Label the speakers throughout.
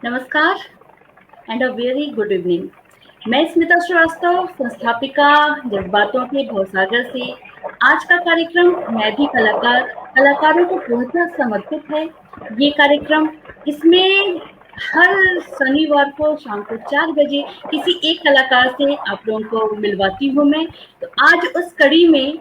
Speaker 1: नमस्कार and a very good evening. मैं स्मिता श्रीवास्तव, संस्थापिका जज्बातों के भवसागर से। आज का कार्यक्रम मैं भी कलाकारों को पूर्णतः समर्पित है। ये कार्यक्रम इसमें हर शनिवार को शाम को 4 बजे किसी एक कलाकार से आप लोगों को मिलवाती हूँ मैं। तो आज उस कड़ी में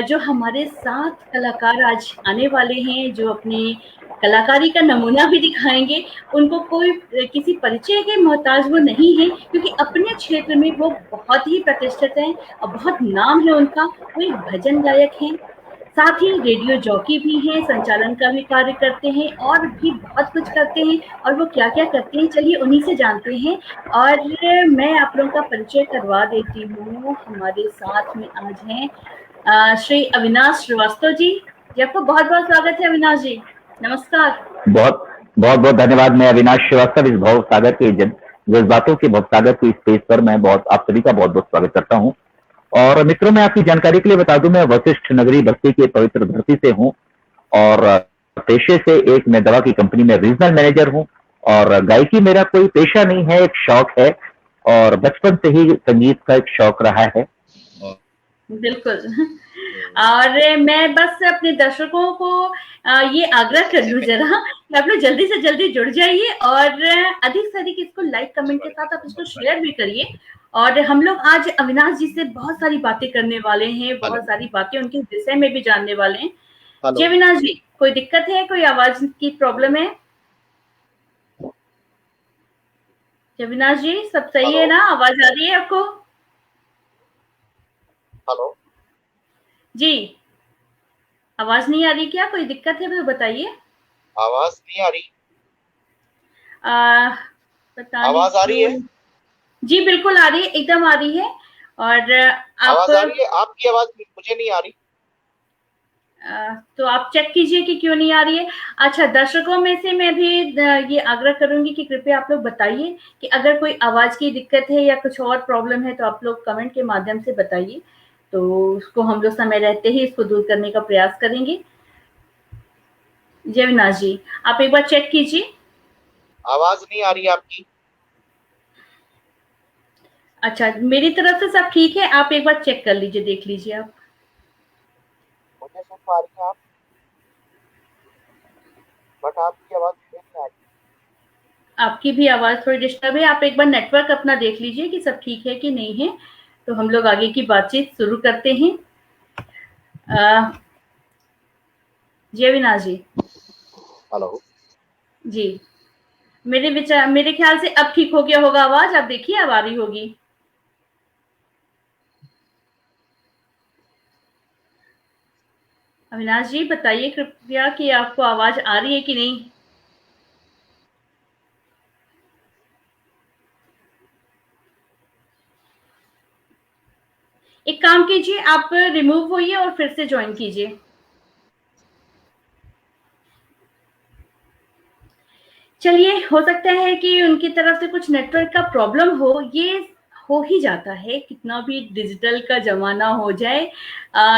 Speaker 1: जो हमारे 7 कलाकार आज आने वाले हैं, जो अपनी कलाकारी का नमूना भी दिखाएँगे। उनको कोई किसी परिचय के मोहताज वो नहीं है, क्योंकि अपने क्षेत्र में वो बहुत ही प्रतिष्ठित हैं और बहुत नाम है उनका। वो एक भजन गायक हैं, साथ ही रेडियो जॉकी भी हैं, संचालन का भी कार्य करते हैं और भी बहुत कुछ करते हैं। और वो क्या-क्या करते हैं, चलिए उन्हीं से जानते हैं। और मैं आप लोगों का परिचय करवा देती हूँ। हमारे साथ में आज हैं श्री अविनाश श्रीवास्तव जी। जी, आपका बहुत-बहुत स्वागत है अविनाश जी। नमस्कार।
Speaker 2: बहुत बहुत बहुत धन्यवाद। मैं अविनाश श्रीवास्तव इस भव सागर के जज्बातों के भव सागर की स्पेस पर मैं आप सभी का बहुत बहुत स्वागत करता हूं। और मित्रों, मैं आपकी जानकारी के लिए बता दूं, मैं वशिष्ठ नगरी बस्ती की पवित्र धरती से हूं और पेशे से एक मैं दवा की कंपनी में रीजनल मैनेजर हूं। और गायकी मेरा कोई पेशा नहीं है, एक शौक है और बचपन से ही संगीत का एक शौक रहा है।
Speaker 1: बिल्कुल। और मैं बस अपने दर्शकों को ये आग्रह कर लूं जरा कि आप लोग जल्दी से जल्दी जुड़ जाइए और अधिक से अधिक इसको लाइक कमेंट के साथ आप इसको शेयर भी करिए। और हम लोग आज अविनाश जी से बहुत सारी बातें करने वाले हैं, बहुत सारी बातें उनके विषय में भी जानने वाले हैं। जी अविनाश जी, कोई दिक्कत है, कोई आवाज की प्रॉब्लम है? अविनाश जी, सब सही है ना? आवाज आ रही है आपको?
Speaker 3: हेलो
Speaker 1: जी, आवाज नहीं आ रही क्या? कोई दिक्कत है तो बताइए।
Speaker 3: आवाज नहीं आ रही?
Speaker 1: पता
Speaker 3: आवाज आ रही है?
Speaker 1: जी बिल्कुल आ रही है, एकदम आ रही है। और
Speaker 3: आवाज आ रही है? आपकी आवाज मुझे नहीं आ रही।
Speaker 1: तो आप चेक कीजिए कि क्यों नहीं आ रही है। अच्छा, दर्शकों में से मैं भी ये आग्रह करूंगी कि कृपया आप लोग बताइए कि अगर कोई आवाज की दिक्कत है या कुछ और प्रॉब्लम है तो आप लोग कमेंट के माध्यम से बताइए, तो उसको हम लोग समय रहते ही इसको दूर करने का प्रयास करेंगे। जय अविनाश जी, आप एक बार चेक कीजिए।
Speaker 3: आवाज नहीं आ रही आपकी।
Speaker 1: अच्छा, मेरी तरफ से सब ठीक है, आप एक बार चेक कर लीजिए, देख लीजिए आप।
Speaker 3: मुझे सुन पा रही हैं आप, बट आपकी आवाज मुझे नहीं आ रही।
Speaker 1: आपकी भी आवाज थोड़ी डिस्टर्ब है। आप एक बार नेटवर्क अपना देख लीजिए कि सब ठीक है कि नहीं है, तो हम लोग आगे की बातचीत शुरू करते हैं। जी अविनाश जी।
Speaker 3: हेलो
Speaker 1: जी, मेरे ख्याल से अब ठीक हो गया होगा आवाज। आप देखिए, अब आ रही होगी। अविनाश जी, बताइए कृपया कि आपको आवाज आ रही है कि नहीं। एक काम कीजिए, आप रिमूव होइए और फिर से ज्वाइन कीजिए। चलिए, हो सकता है कि उनकी तरफ से कुछ नेटवर्क का प्रॉब्लम हो। ये हो ही जाता है, कितना भी डिजिटल का जमाना हो जाए,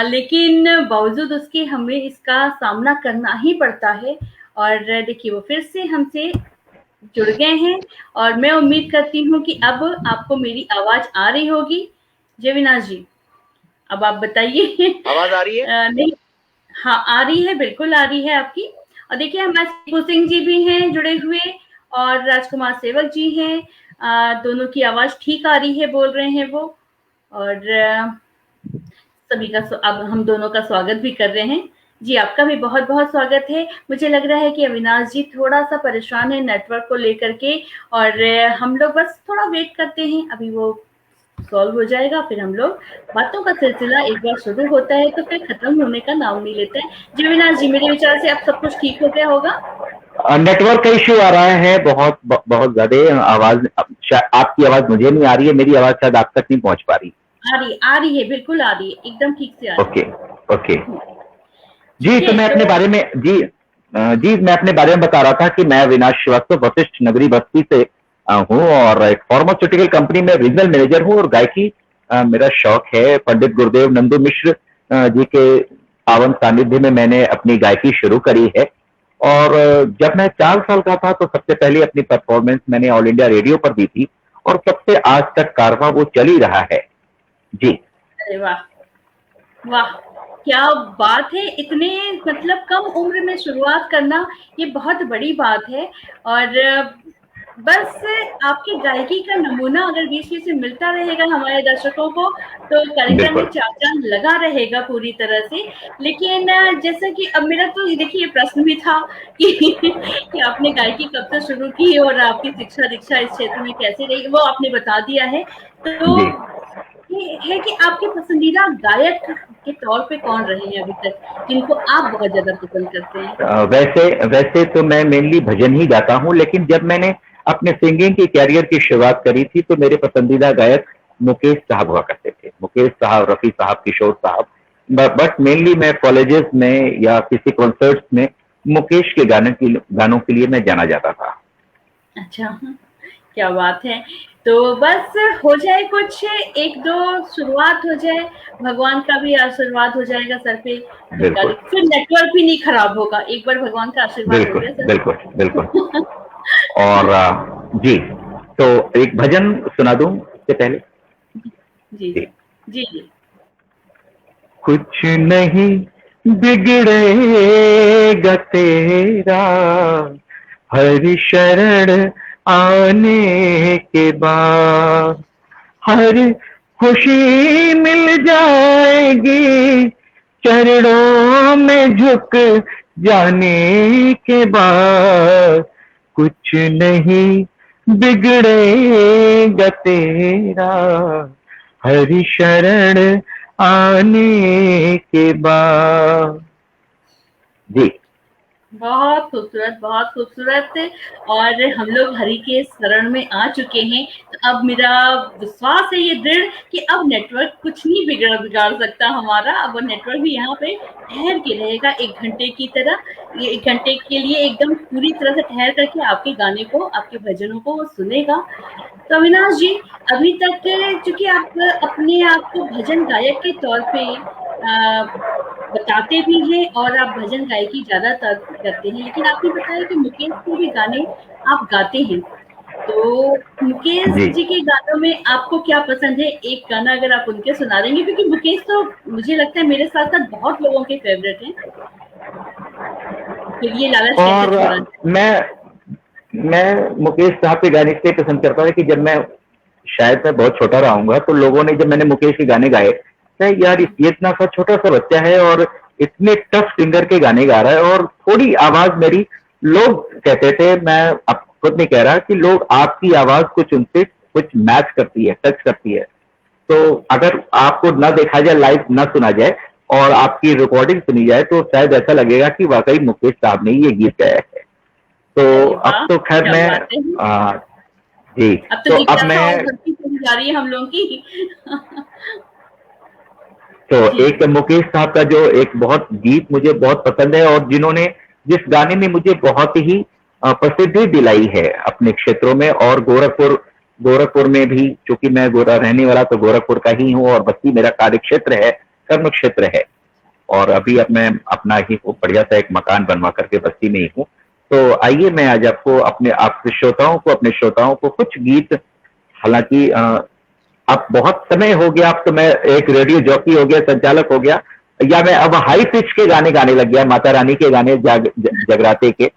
Speaker 1: लेकिन बावजूद उसके हमें इसका सामना करना ही पड़ता है। और देखिए, वो फिर से हमसे जुड़ गए हैं और मैं उम्मीद करती हूँ कि अब आपको मेरी आवाज आ रही होगी। जय अविनाश जी, अब आप बताइए।
Speaker 3: आवाज आ रही है?
Speaker 1: नहीं, हाँ आ रही है, बिल्कुल आ रही है आपकी। और देखिए, हमारे शिबू सिंह जी भी हैं जुड़े हुए और राजकुमार सेवक जी हैं। दोनों की आवाज ठीक आ रही है, बोल रहे हैं वो। और सभी का अब हम दोनों का स्वागत भी कर रहे हैं। जी, आपका भी बहुत-बहुत स्वागत है। मुझे लग रहा है कि अविनाश जी थोड़ा-सा परेशान है नेटवर्क को लेकर के, और हम लोग बस थोड़ा वेट करते हैं, अभी वो सॉल्व हो जाएगा। फिर हम लोग बातों का सिलसिला एक बार शुरू होता है तो फिर खत्म होने का नाम नहीं लेता है। जी अविनाश जी, मेरे विचार से अब सब कुछ ठीक हो गया होगा।
Speaker 2: नेटवर्क का इश्यू आ रहा है बहुत बहुत ज्यादा। आवाज आपकी आवाज मुझे नहीं आ रही है, मेरी आवाज शायद आप तक नहीं पहुंच पा रही।
Speaker 1: आ रही है, बिल्कुल आ रही है, एकदम ठीक से आ रही है।
Speaker 2: ओके जी, तो मैं अपने बारे में मैं अपने बारे में बता रहा था कि मैं अविनाश श्रीवास्तव वशिष्ठ नगरी बस्ती से हूँ और एक फार्मास्यूटिकल कंपनी में रीजनल मैनेजर हूँ। और गायकी मेरा शौक है। पंडित गुरुदेव नंदू मिश्र जी के पावन सानिध्य में मैंने अपनी गायकी शुरू करी है और जब मैं 4 साल का था तो सबसे पहले अपनी परफॉर्मेंस मैंने ऑल इंडिया रेडियो पर दी थी और सबसे आज तक कारवां वो चल ही रहा है। जी।
Speaker 1: अरे वाह, वाह! क्या बात है! इतने मतलब कम उम्र में शुरुआत करना ये बहुत बड़ी बात है और बस आपकी गायकी का नमूना अगर बीच-बीच में मिलता रहेगा हमारे दर्शकों को, तो कार्यक्रम में
Speaker 2: बिल्कुल।
Speaker 1: चार चाँद लगा रहेगा पूरी तरह से। लेकिन जैसा कि अब मेरा तो देखिए ये प्रश्न भी था कि कि आपने गायकी कब से शुरू की और आपकी शिक्षा-दीक्षा इस क्षेत्र में कैसे रही, वो आपने बता दिया है। तो
Speaker 2: जी।
Speaker 1: ये है कि आपके पसंदीदा गायक के तौर पे कौन रहे हैं अभी तक, जिनको आप बहुत ज़्यादा पसंद करते हैं?
Speaker 2: वैसे वैसे तो मैं मेनली भजन ही गाता हूँ, लेकिन जब मैंने अपने सिंगिंग की कैरियर की शुरुआत करी थी तो मेरे पसंदीदा गायक मुकेश साहब हुआ करते थे। मुकेश साहब, रफी साहब, किशोर साहब। बट मेनली मैं कॉलेजेस में या किसी कॉन्सर्ट्स में मुकेश के गानों के लिए मैं जाना जाता था।
Speaker 1: अच्छा, क्या बात है! तो बस हो जाए कुछ 1-2 शुरुआत हो जाए, भगवान का भी आशीर्वाद हो जाएगा सर पे, तो
Speaker 2: बिल्कुल,
Speaker 1: फिर नेटवर्क भी नहीं खराब होगा, एक बार भगवान का आशीर्वाद हो
Speaker 2: बिल्कुल,
Speaker 1: गया सर
Speaker 2: बिल्कुल, बिल्कुल।
Speaker 1: पे।
Speaker 2: और जी, तो एक भजन सुना दूं इससे पहले?
Speaker 1: जी,
Speaker 2: जी।
Speaker 1: जी, जी।
Speaker 2: कुछ नहीं बिगड़ेगा तेरा हर शरण आने के बाद, हर खुशी मिल जाएगी चरणों में झुक जाने के बाद, कुछ नहीं बिगड़ेगा तेरा हर शरण आने के बाद। जी।
Speaker 1: बहुत खूबसूरत और हम लोग हरि के शरण में आ चुके हैं। तो अब मेरा विश्वास है ये दृढ़ कि अब नेटवर्क कुछ नहीं बिगाड़ सकता हमारा। अब वो नेटवर्क भी यहाँ पे ठहर के रहेगा 1 घंटे की तरह। ये 1 घंटे के लिए एकदम पूरी तरह से ठहर करके आपके गाने को, आपके भजनों को वो सुनेगा। तो अविनाश जी, अभी तक चूँकि आप अपने आप को भजन गायक के तौर पे बताते भी हैं और आप भजन गायकी ज़्यादातर करते हैं, लेकिन आपने बताया कि मुकेश के भी गाने आप गाते हैं। तो मुकेश
Speaker 2: जी।
Speaker 1: जी के गानों में आपको क्या पसंद है? एक गाना अगर आप उनके सुना देंगे क्योंकि मुकेश तो मुझे लगता है मेरे साथ-साथ बहुत लोगों के फ़ेवरेट हैं। फिर ये लालच कैसे
Speaker 2: और
Speaker 1: छोड़ा जाए?
Speaker 2: मैं मुकेश साहब के गाने इसलिए पसंद करता हूँ कि जब मैं शायद मैं बहुत छोटा रहूंगा तो लोगों ने जब मैंने मुकेश के गाने गाए, यार ये इतना सा छोटा सा बच्चा है और इतने टफ सिंगर के गाने गा रहा है और थोड़ी आवाज मेरी, लोग कहते थे, मैं अब खुद नहीं कह रहा, कि लोग आपकी आवाज कुछ उनसे कुछ मैच करती है, टच करती है। तो अगर आपको ना देखा जाए, लाइव ना सुना जाए और आपकी रिकॉर्डिंग सुनी जाए तो शायद ऐसा लगेगा कि वाकई मुकेश साहब ने ये गीत गाया है। तो
Speaker 1: अरे
Speaker 2: अब
Speaker 1: वाह!
Speaker 2: तो खैर
Speaker 1: क्या
Speaker 2: मैं
Speaker 1: बात है।
Speaker 2: जी,
Speaker 1: अब तो
Speaker 2: तो अब
Speaker 1: जिज्ञासा और
Speaker 2: मैं
Speaker 1: बढ़ती चली जा रही है हम लोगों की।
Speaker 2: तो
Speaker 1: जी।
Speaker 2: एक मुकेश साहब का जो एक बहुत गीत मुझे बहुत पसंद है और जिन्होंने जिस गाने ने मुझे बहुत ही प्रसिद्धि दिलाई है अपने क्षेत्रों में, और गोरखपुर में भी, चूंकि मैं गोरा रहने वाला तो गोरखपुर का ही हूँ और बस्ती मेरा कार्य क्षेत्र है, कर्म क्षेत्र है। और अभी अब मैं अपना ही बढ़िया सा एक मकान बनवा करके बस्ती में ही हूँ। तो आइए मैं आज आपको अपने श्रोताओं को कुछ गीत, हालांकि अब बहुत समय हो गया, अब तो मैं एक रेडियो जॉकी हो गया, संचालक हो गया, या मैं अब हाई पिच के गाने गाने लग गया, माता रानी के गाने, जगराते के।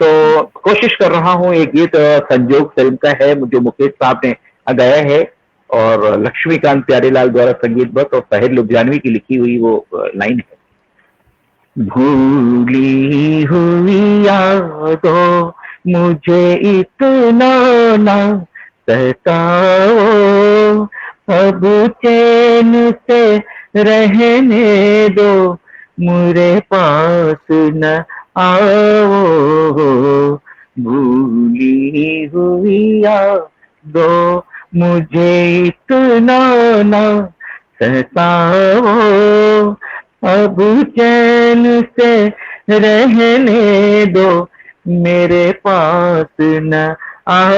Speaker 2: तो कोशिश कर रहा हूँ, एक गीत संजोग फिल्म का है जो मुकेश साहब ने गाया है और लक्ष्मीकांत प्यारेलाल द्वारा संगीतबद्ध और साहिर लुधियानवी की लिखी हुई वो लाइन है। भूली हुई यादों मुझे इतना ना सताओ, अब चैन से रहने दो, मेरे पास न आओ, भूली हुई यादों मुझे इतना ना सताओ, अब चैन से रहने दो, मेरे पास न आओ,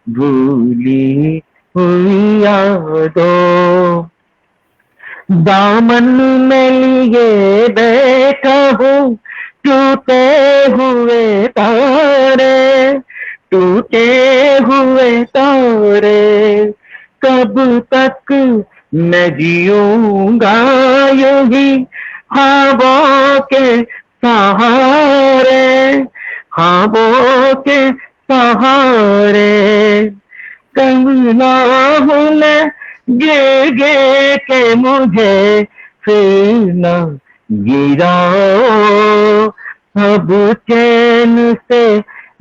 Speaker 2: भूली हुई यादों। दामन में लिए बैठा हूँ टूटे हुए तारे, टूटे हुए तारे, कब तक मैं जीऊंगा यूं ही ख्वाबों के सहारे, ख्वाबों के सहारे। कंगना हुले गिर गिर के मुझे फिर न गिराओ, अब चैन से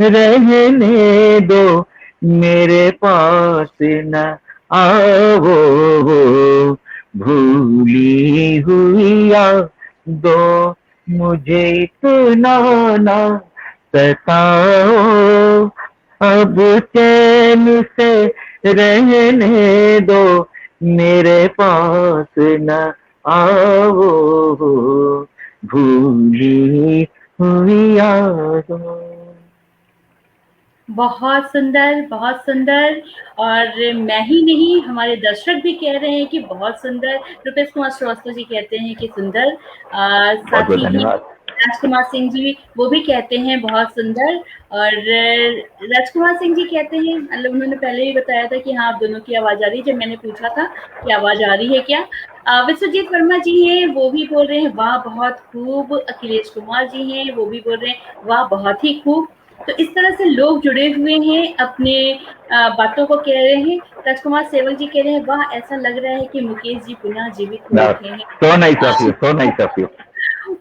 Speaker 2: रहने दो, मेरे पास न आओ, भूली हुई यादों मुझे इतना ना सताओ, अब चैन से रहने दो, मेरे पास न आओ, भूली हुई यादों।
Speaker 1: बहुत सुंदर, बहुत सुंदर। और मैं ही नहीं, हमारे दर्शक भी कह रहे हैं कि बहुत सुंदर। रुपेश कुमार श्रीवास्तव जी कहते हैं कि सुंदर। साथ ही राजकुमार सिंह जी वो भी कहते हैं बहुत सुंदर। और राजकुमार सिंह जी कहते हैं, मतलब उन्होंने पहले ही बताया था कि हाँ आप दोनों की आवाज आ रही है, जब मैंने पूछा था कि आवाज आ रही है क्या। विश्वजीत वर्मा जी हैं, वो भी बोल रहे हैं वाह बहुत खूब। अखिलेश कुमार जी हैं, वो भी बोल रहे हैं वाह बहुत ही खूब। तो इस तरह से लोग जुड़े हुए हैं, अपने बातों को कह रहे हैं। राजकुमार सेवक जी कह रहे हैं वाह ऐसा लग रहा है कि मुकेश जी पुनः जीवित हो उठे हैं।
Speaker 2: So nice of you, so nice of you.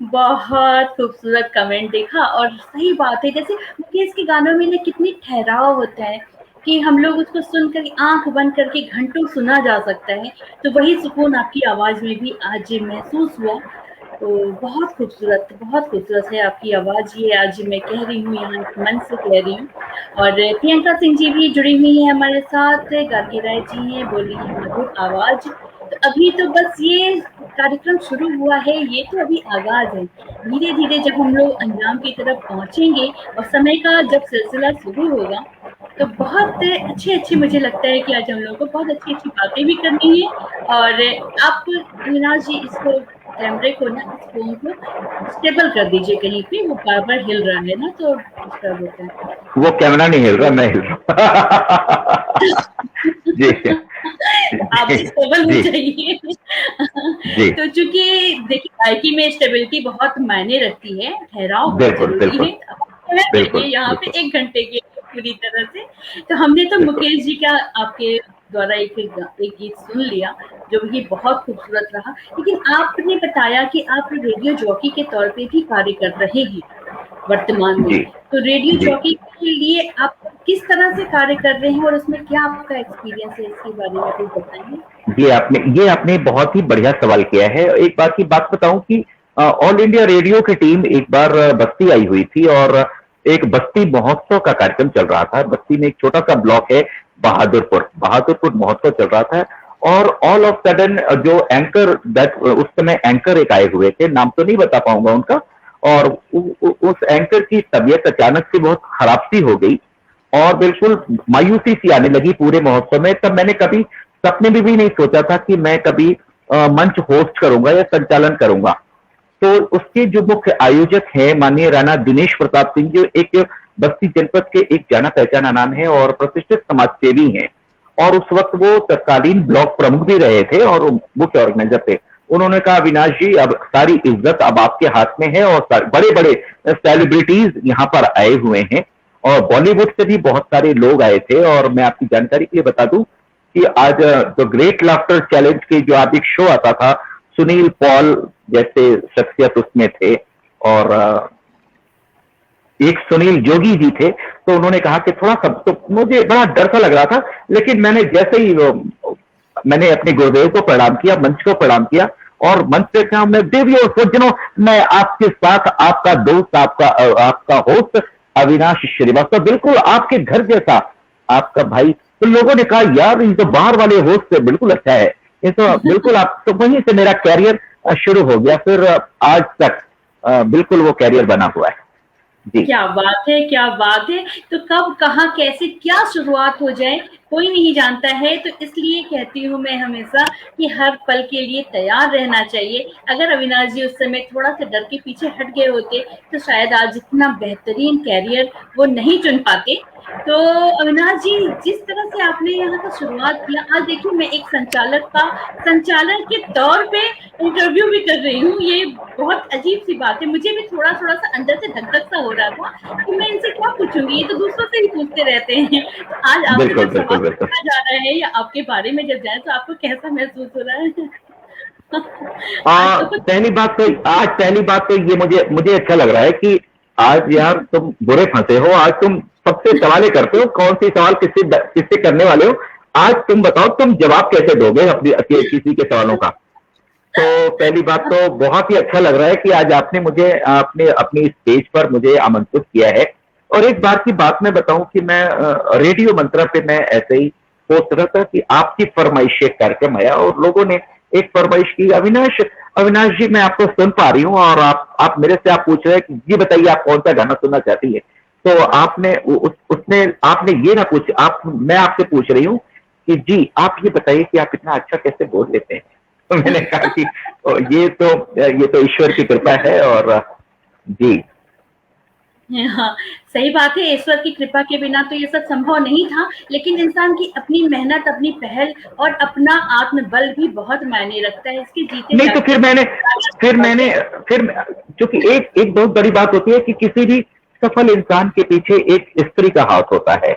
Speaker 1: बहुत खूबसूरत कमेंट देखा। और सही बात है, जैसे मुकेश के गानों में ना कितनी ठहराव होता है कि हम लोग उसको सुनकर आंख बंद करके घंटों सुना जा सकता है। तो वही सुकून आपकी आवाज में भी आज महसूस हुआ। तो बहुत खूबसूरत है आपकी आवाज। ये आज मैं कह रही हूँ, यहाँ मन से कह रही हूँ। और प्रियंका सिंह जी भी जुड़ी हुई है हमारे साथ। गार्गी राय जी हैं, बोल रही है मधुर आवाज। तो अभी तो बस ये कार्यक्रम शुरू हुआ है, ये तो अभी आगाज है। धीरे धीरे जब हम लोग अंजाम की तरफ पहुंचेंगे और समय का जब सिलसिला शुरू होगा, तो बहुत अच्छे मुझे लगता है कि आज हम लोगों को बहुत अच्छी बातें भी करनी है। और आप अविनाश जी इसको कैमरे को ना, इस फोन को स्टेबल कर दीजिए कहीं पे, वो बार हिल रहा है ना तो डिस्टर्ब होता है।
Speaker 2: वो कैमरा नहीं हिल रहा, मैं हिल रहा। जी
Speaker 1: आप स्टेबल हो जाइए। तो चूंकि देखिए गायकी में स्टेबिलिटी बहुत मायने रखती है, ठहराव बहुत जरूरी है। यहाँ पे 1 घंटे के पूरी तरह से। तो हमने तो मुकेश जी का आपके द्वारा एक गीत सुन लिया जो कि बहुत खूबसूरत रहा। लेकिन आपने बताया कि आप रेडियो जॉकी के तौर पे भी कार्य कर रहे हैं वर्तमान में। तो रेडियो जॉकी के लिए आप किस तरह से कार्य कर रहे हैं और उसमें क्या आपका एक्सपीरियंस है, इसके बारे में कुछ बताएंगे?
Speaker 2: ये आपने बहुत ही बढ़िया सवाल किया है। एक बात की बात बताऊं कि ऑल इंडिया रेडियो की टीम एक बार बस्ती आई हुई थी और एक बस्ती महोत्सव का कार्यक्रम चल रहा था। बस्ती में एक छोटा सा ब्लॉक है बहादुरपुर महोत्सव चल रहा था। और ऑल ऑफ सडन जो एंकर उस समय एंकर एक आए हुए थे, नाम तो नहीं बता पाऊंगा उनका, और उस एंकर की तबीयत अचानक से बहुत खराब सी हो गई और बिल्कुल मायूसी सी आने लगी पूरे महोत्सव में। तब मैंने कभी सपने में भी नहीं सोचा था कि मैं कभी मंच होस्ट करूंगा या संचालन करूंगा। तो उसके जो मुख्य आयोजक हैं माननीय राणा दिनेश प्रताप सिंह, जो एक बस्ती जनपद के एक जाना पहचाना नाम है और प्रतिष्ठित समाजसेवी हैं, और उस वक्त वो तत्कालीन ब्लॉक प्रमुख भी रहे थे और मुख्य ऑर्गेनाइजर थे। उन्होंने कहा अविनाश जी अब सारी इज्जत अब आपके हाथ में है और बड़े बड़े सेलिब्रिटीज यहाँ पर आए हुए हैं और बॉलीवुड से भी बहुत सारे लोग आए थे। और मैं आपकी जानकारी के लिए बता दूं कि आज द ग्रेट लाफ्टर चैलेंज के जो आज एक शो आता था, सुनील पॉल जैसे शख्सियत उसमें थे और एक सुनील जोगी जी थे। तो उन्होंने कहा कि थोड़ा सा, तो मुझे बड़ा डर सा लग रहा था, लेकिन मैंने जैसे ही मैंने अपने गुरुदेव को प्रणाम किया, मंच को प्रणाम किया और मंच पे कहा मैं देवियों सज्जनों, मैं आपके साथ आपका दोस्त, आपका होस्ट अविनाश श्रीवास्तव, बिल्कुल आपके घर जैसा आपका भाई। तो लोगों ने कहा यार ये तो बाहर वाले होस्ट से बिल्कुल अच्छा है, ये तो बिल्कुल आप। तो वहीं से मेरा कैरियर शुरू हो गया, फिर आज तक बिल्कुल वो कैरियर बना हुआ है। जी
Speaker 1: क्या बात है, क्या बात है। तो कब, कहाँ, कैसे, क्या शुरुआत हो जाए कोई नहीं जानता है। तो इसलिए कहती हूँ मैं हमेशा कि हर पल के लिए तैयार रहना चाहिए। अगर अविनाश जी उस समय थोड़ा सा डर के पीछे हट गए होते तो शायद आज इतना बेहतरीन कैरियर वो नहीं चुन पाते। तो अविनाश जी, जिस तरह से आपने यहाँ का शुरुआत किया, आज देखिए मैं एक संचालक के तौर पे इंटरव्यू भी कर रही हूँ। ये बहुत अजीब सी बात है। मुझे भी थोड़ा थोड़ा सा अंदर से धक धक सा हो रहा था कि मैं इनसे क्या पूछूंगी, ये तो दूसरों से ही पूछते रहते हैं। तो आज आपसे
Speaker 2: बिल्कुल
Speaker 1: जब
Speaker 2: बिल्कुल
Speaker 1: सवाल
Speaker 2: बिल्कुल।
Speaker 1: पूछा जा रहा है या आपके बारे में जब जाए तो आपको कैसा महसूस हो रहा है? आज तो कुछ
Speaker 2: पहली बात तो ये मुझे मुझे अच्छा लग रहा है कि आज यार तुम बुरे फंसे हो। आज तुम सबसे सवालें करते हो, कौन सी सवाल किससे करने वाले हो। आज तुम बताओ, तुम जवाब कैसे दोगे अपनी किसी के सवालों का। तो पहली बात तो बहुत ही अच्छा लग रहा है कि आज आपने मुझे आपने अपनी स्टेज पर मुझे आमंत्रित किया है। और एक बार की बात मैं बताऊं कि मैं रेडियो मंत्रा पे मैं ऐसे ही सोच रहा था कि आपकी फरमाइश एक कार्यक्रम आया और लोगों ने एक फरमाइश की, अविनाश अविनाश जी मैं आपको सुन पा रही हूँ और आप मेरे से आप पूछ रहे हैं कि जी बताइए आप कौन सा गाना सुनना चाहती है। तो आपने उसने आपने ये ना पूछ आप मैं आपसे पूछ रही हूँ कि जी आप ये बताइए कि आप इतना अच्छा कैसे बोल लेते हैं। तो मैंने कहा कि ये तो ईश्वर की कृपा है। और जी
Speaker 1: हाँ, सही बात है। ईश्वर की कृपा के बिना तो ये सब संभव नहीं था, लेकिन इंसान की अपनी मेहनत, अपनी पहल और अपना आत्मबल भी बहुत मायने रखता है। इसके जीते
Speaker 2: नहीं तो
Speaker 1: जागते
Speaker 2: फिर क्योंकि एक बहुत बड़ी बात होती है कि किसी भी सफल इंसान के पीछे एक स्त्री का हाथ होता है।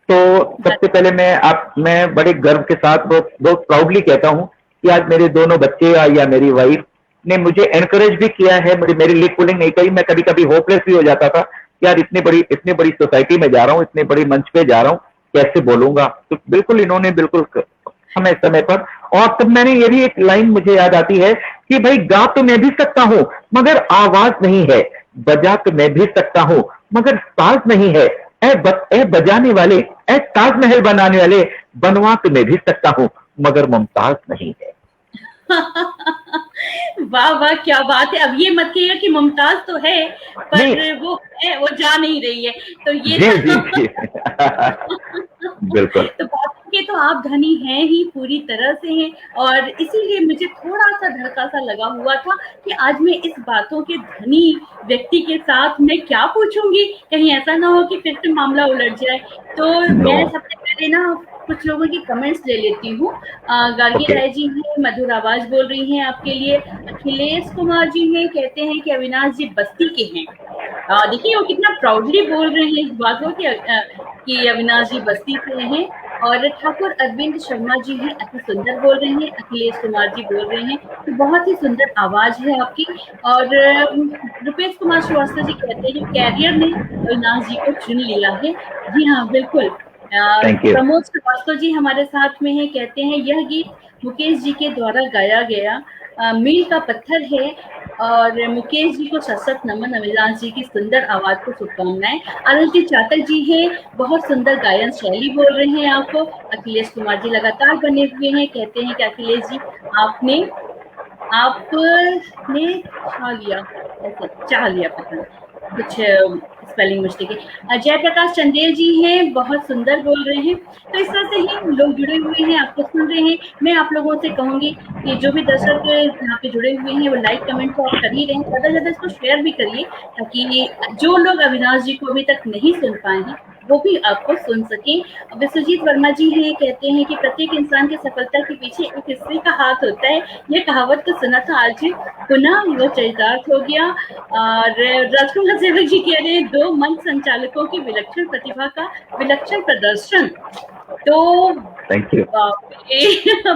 Speaker 2: तो सबसे पहले मैं बड़े गर्व के साथ बहुत प्राउडली कहता हूं कि आज मेरे दोनों बच्चे या मेरी वाइफ ने मुझे एनकरेज भी किया है। मेरी लिप पुलिंग नहीं करी। मैं कभी कभी होपलेस भी हो जाता था कि यार इतनी बड़ी सोसाइटी में जा रहा हूँ, इतने बड़ी मंच पे जा रहा हूँ, कैसे बोलूंगा। तो बिल्कुल इन्होंने बिल्कुल समय समय पर। और तब मैंने ये भी एक लाइन मुझे याद आती है कि भाई गा तो मैं भी सकता हूँ मगर आवाज नहीं है, बजा तो मैं भी सकता हूँ मगर साज नहीं है, ए बजाने वाले, ए ताजमहल बनाने वाले, बनवा तो मैं भी सकता हूँ मगर मुमताज नहीं है।
Speaker 1: वाह वाह, क्या बात है। अब ये मत कहिएगा कि मुमताज तो है पर वो है, वो जा नहीं रही है। तो ये
Speaker 2: जी जी जी बिल्कुल।
Speaker 1: तो बातों के तो आप धनी हैं ही, पूरी तरह से हैं। और इसीलिए मुझे थोड़ा सा धड़का सा लगा हुआ था कि आज मैं इस बातों के धनी व्यक्ति के साथ मैं क्या पूछूंगी, कहीं ऐसा ना हो कि फिर से मामला उलट जाए। तो मैं सबसे पहले ना कुछ लोगों की कमेंट्स ले लेती हूँ। गार्गी राय जी हैं, मधुर आवाज बोल रही हैं आपके लिए। अखिलेश कुमार जी हैं, कहते हैं कि अविनाश जी बस्ती के हैं। देखिए वो कितना प्राउडली बोल रहे हैं इस बात को कि अविनाश जी बस्ती से हैं। और ठाकुर अरविंद शर्मा जी हैं, अति सुंदर बोल रहे हैं। अखिलेश कुमार जी बोल रहे हैं कि बहुत ही सुंदर आवाज है आपकी। और रुपेश कुमार श्रीवास्तव जी कहते हैं कि कैरियर ने अविनाश जी को चुन लिया है। जी हाँ, बिल्कुल। प्रमोद श्रीवास्तव जी हमारे साथ में हैं, कहते हैं यह गीत मुकेश जी के द्वारा गाया गया मील का पत्थर है। और मुकेश जी को सशक्त नमन, अविनाश जी की सुंदर आवाज को शुभकामनाएं। आनंद चाटक जी हैं, बहुत सुंदर गायन शैली बोल रहे हैं आपको। अखिलेश कुमार जी लगातार बने हुए हैं, कहते हैं कि अखिलेश जी आपने चाह लिया पसंद, कुछ स्पेलिंग मिस्टेक है। जयप्रकाश चंदेल जी हैं, बहुत सुंदर बोल रहे हैं। तो इस तरह से ही लोग जुड़े हुए हैं, आपको सुन रहे हैं। मैं आप लोगों से कहूंगी कि जो भी दर्शक यहाँ पे जुड़े हुए हैं वो लाइक कमेंट तो आप कर ही रहे हैं, ज्यादा से ज्यादा इसको शेयर भी करिए ताकि जो लोग अविनाश जी को अभी तक नहीं सुन पाए हैं वो भी आपको सुन सकें। विश्वजीत वर्मा जी हैं, कहते हैं कि प्रत्येक इंसान की सफलता के पीछे एक स्त्री का हाथ होता है। यह कहावत तो सुना था, आज पुनः वो चरितार्थ हो गया। और राजकुमार सेवक जी कह रहे हैं 2 मंच संचालकों की विलक्षण प्रतिभा का विलक्षण प्रदर्शन। तो
Speaker 2: थैंक यू।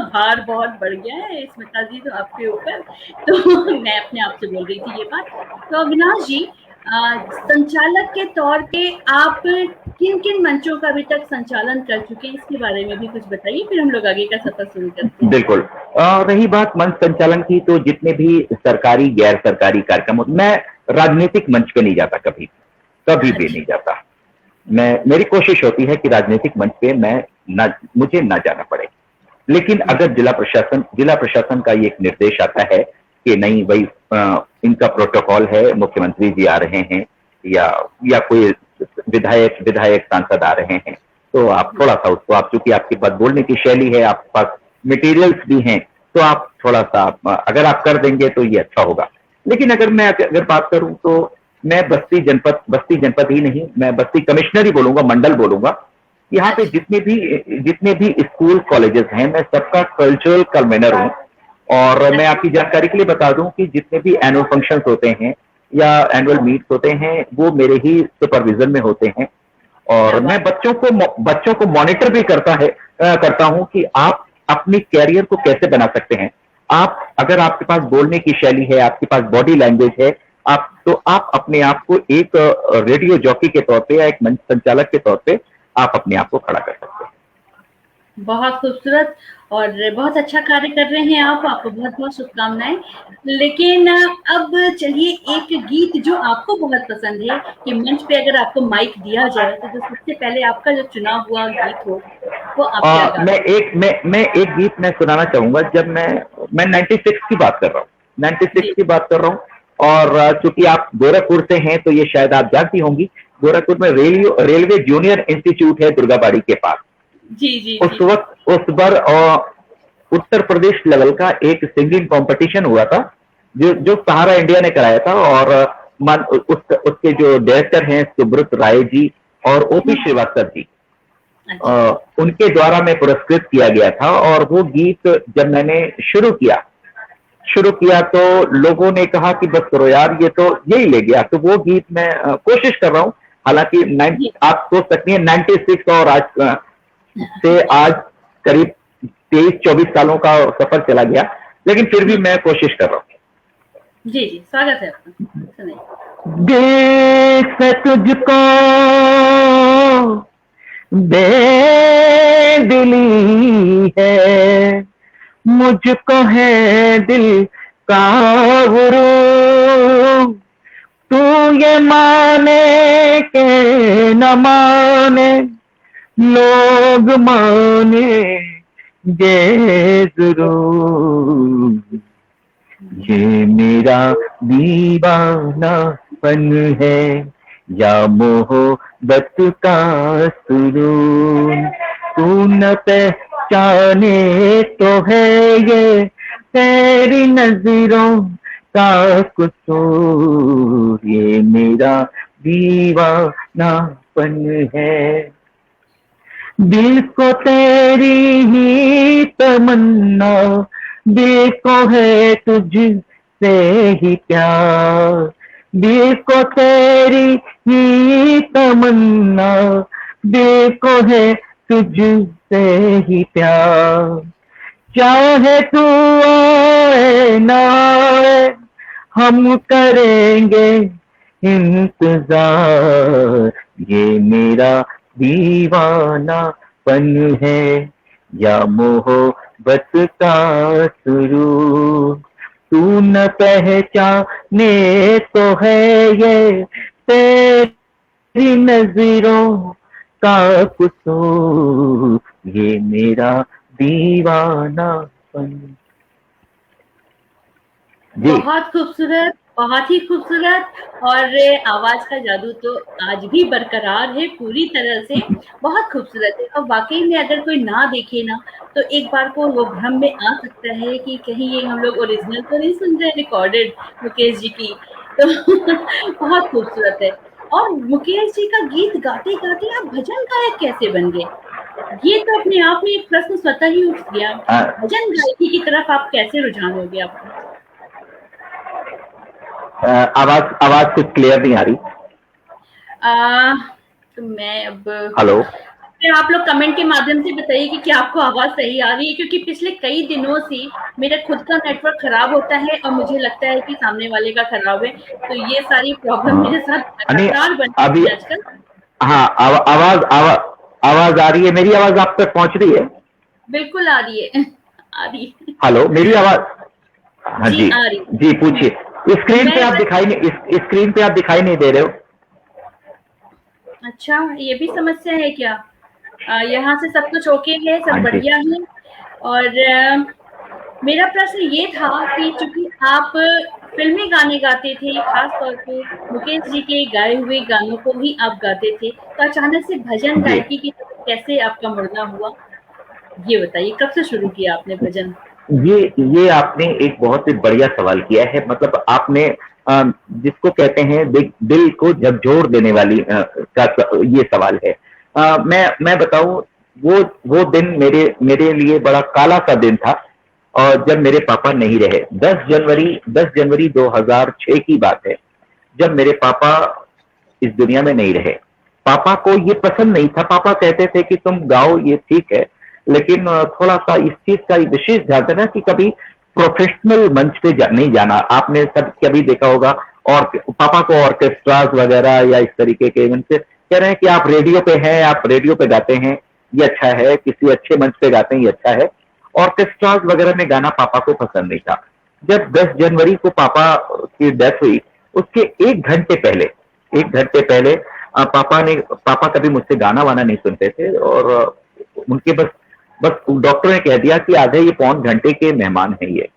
Speaker 1: भार बहुत बढ़ गया है स्मिता जी तो आपके ऊपर। तो मैं अपने आप से बोल रही थी ये बात। तो अविनाश जी, संचालक के तौर पे आप किन किन मंचों का अभी तक संचालन कर चुके हैं, इसके बारे में भी कुछ बताइए, फिर हम लोग आगे का सफर शुरू करते हैं।
Speaker 2: बिल्कुल। रही बात मंच संचालन की, तो जितने भी सरकारी गैर सरकारी कार्यक्रम, मैं राजनीतिक मंच पे नहीं जाता, कभी भी नहीं जाता। मेरी कोशिश होती है कि राजनीतिक मंच पे मुझे ना जाना पड़े। लेकिन अगर जिला प्रशासन का ये एक निर्देश आता है कि नहीं भाई इनका प्रोटोकॉल है, मुख्यमंत्री जी आ रहे हैं या कोई विधायक सांसद आ रहे हैं, तो आप थोड़ा सा उसको, आप चूंकि आपके पास बोलने की शैली है, आपके पास मटेरियल्स भी हैं, तो आप थोड़ा सा अगर आप कर देंगे तो ये अच्छा होगा। लेकिन अगर बात करूं तो मैं बस्ती जनपद ही नहीं, मैं बस्ती कमिश्नर ही बोलूंगा, मंडल बोलूंगा। यहाँ पे जितने भी स्कूल कॉलेजेस हैं, मैं सबका कल्चरल कन्वेनर हूँ। और मैं आपकी जानकारी के लिए बता दूं कि जितने भी एनुअल फंक्शंस होते हैं या एनुअल मीट्स होते हैं, वो मेरे ही सुपरविजन में होते हैं। और मैं बच्चों को मॉनिटर भी करता हूं कि आप अपनी कैरियर को कैसे बना सकते हैं। अगर आपके पास बोलने की शैली है, आपके पास बॉडी लैंग्वेज है, आप अपने आप को एक रेडियो जॉकी के तौर पे या एक मंच संचालक के तौर पे आप अपने आप को खड़ा कर सकते हैं।
Speaker 1: बहुत खूबसूरत और बहुत अच्छा कार्य कर रहे हैं आप, आपको बहुत-बहुत शुभकामनाएं। लेकिन अब चलिए एक गीत जो आपको बहुत पसंद है कि मंच पे अगर आपको माइक दिया जाए तो जो सबसे पहले आपका जो चुना हुआ गीत हो वो आप क्या गाते?
Speaker 2: मैं एक गीत मैं सुनाना चाहूंगा। जब मैं 96 की बात कर रहा हूँ, 96 की बात कर रहा हूँ। और चूंकि आप गोरखपुर से हैं तो ये शायद आप जानती होंगी, गोरखपुर में रेलवे जूनियर इंस्टीट्यूट है दुर्गाबाड़ी के पास।
Speaker 1: जी।
Speaker 2: उस बार उत्तर प्रदेश लेवल का एक सिंगिंग कंपटीशन हुआ था, जो सहारा इंडिया ने कराया था। और उसके जो डायरेक्टर हैं सुब्रत राय जी और ओपी श्रीवास्तव जी, उनके द्वारा मैं पुरस्कृत किया गया था। और वो गीत जब मैंने शुरू किया तो लोगों ने कहा कि बस करो यार, ये तो यही ले गया। तो वो गीत मैं कोशिश कर रहा हूँ। हालांकि आप सोच सकती हैं 96 और आज करीब 23-24 सालों का सफर चला गया, लेकिन फिर भी मैं कोशिश कर रहा हूँ।
Speaker 1: जी स्वागत है आपका।
Speaker 2: देख तुझको बेदिली है, मुझको है दिल का गुरूर। तू ये माने के न माने, लोग माने ये जरूर, ये मेरा दीवानापन है या मोहब्बत का सुरूर। तू न पहचाने तो है ये तेरी नजरों का कसूर, ये मेरा दीवानापन है। दिल को तेरी ही तमन्ना, दिल को है तुझसे ही प्यार। दिल को तेरी ही तमन्ना, दिल को है तुझसे ही प्यार। चाहे तू आए ना आए, हम करेंगे इंतजार। ये मेरा दीवानापन है या मोहब्बत का सुरूर। तू न पहचाने तो है ये तेरी नजरों का कसूर, ये मेरा दीवानापन।
Speaker 1: बहुत खूबसूरत, बहुत ही खूबसूरत। और आवाज का जादू तो आज भी बरकरार है पूरी तरह से। बहुत खूबसूरत है। और वाकई में अगर कोई ना देखे ना तो एक बार को वो भ्रम में आ सकता है कि कहीं ये हम लोग ओरिजिनल तो नहीं सुन रहे रिकॉर्डेड मुकेश जी की। तो बहुत खूबसूरत है। और मुकेश जी का गीत गाते गाते आप भजन गायक कैसे बन गए? ये तो अपने आप में एक प्रश्न स्वतः ही उठ गया। भजन गायकी की तरफ आप कैसे रुझान हो गया आपका?
Speaker 2: आवाज कुछ क्लियर नहीं आ रही।
Speaker 1: तो मैं अब
Speaker 2: हेलो,
Speaker 1: आप लोग कमेंट के माध्यम से बताइए कि क्या आपको आवाज सही आ रही है, क्योंकि पिछले कई दिनों से मेरा खुद का नेटवर्क खराब होता है और मुझे लगता है कि सामने वाले का खराब है। तो ये सारी प्रॉब्लम मेरे साथ लगातार बन रही है आजकल।
Speaker 2: हाँ, आवाज आ रही है। मेरी आवाज आप तक पहुंच रही है?
Speaker 1: बिल्कुल आ रही है।
Speaker 2: हेलो, मेरी आवाज? हाँ
Speaker 1: जी आ रही है।
Speaker 2: जी पूछिए। स्क्रीन पे आप दिखाई नहीं दे रहे हो।
Speaker 1: अच्छा, ये भी समस्या है क्या? यहाँ से सब कुछ ओके है, सब बढ़िया है। और मेरा प्रश्न ये था कि चूंकि आप फिल्मी गाने गाते थे, खास तौर पे मुकेश जी के गाए हुए गानों को ही आप गाते थे, तो अचानक से भजन
Speaker 2: जी
Speaker 1: गायकी की तरफ कैसे आपका मुड़ना हुआ? ये बताइए, कब से शुरू किया आपने भजन?
Speaker 2: ये आपने एक बहुत ही बढ़िया सवाल किया है। मतलब आपने जिसको कहते हैं दिल को झकझोर देने वाली ये सवाल है। मैं बताऊं, वो दिन मेरे लिए बड़ा काला सा दिन था। और जब मेरे पापा नहीं रहे, 10 जनवरी 2006 की बात है, जब मेरे पापा इस दुनिया में नहीं रहे। पापा को ये पसंद नहीं था। पापा कहते थे कि तुम गाओ, ये ठीक है, लेकिन थोड़ा सा इस चीज का विशेष ध्यान देना कि कभी प्रोफेशनल मंच पे नहीं जाना। आपने सब कभी देखा होगा, और पापा को ऑर्केस्ट्राज वगैरह या इस तरीके के इवेंट से कह रहे हैं कि आप रेडियो पे हैं, आप रेडियो पे गाते हैं, ये अच्छा है, किसी अच्छे मंच पे गाते हैं, ये अच्छा है। ऑर्केस्ट्राज वगैरह में गाना पापा को पसंद नहीं था। जब 10 जनवरी को पापा की डेथ हुई, उसके एक घंटे पहले पापा कभी मुझसे गाना वाना नहीं सुनते थे, और उनके बस डॉक्टर ने कह दिया कि आधे ये पौन घंटे के मेहमान हैं ये।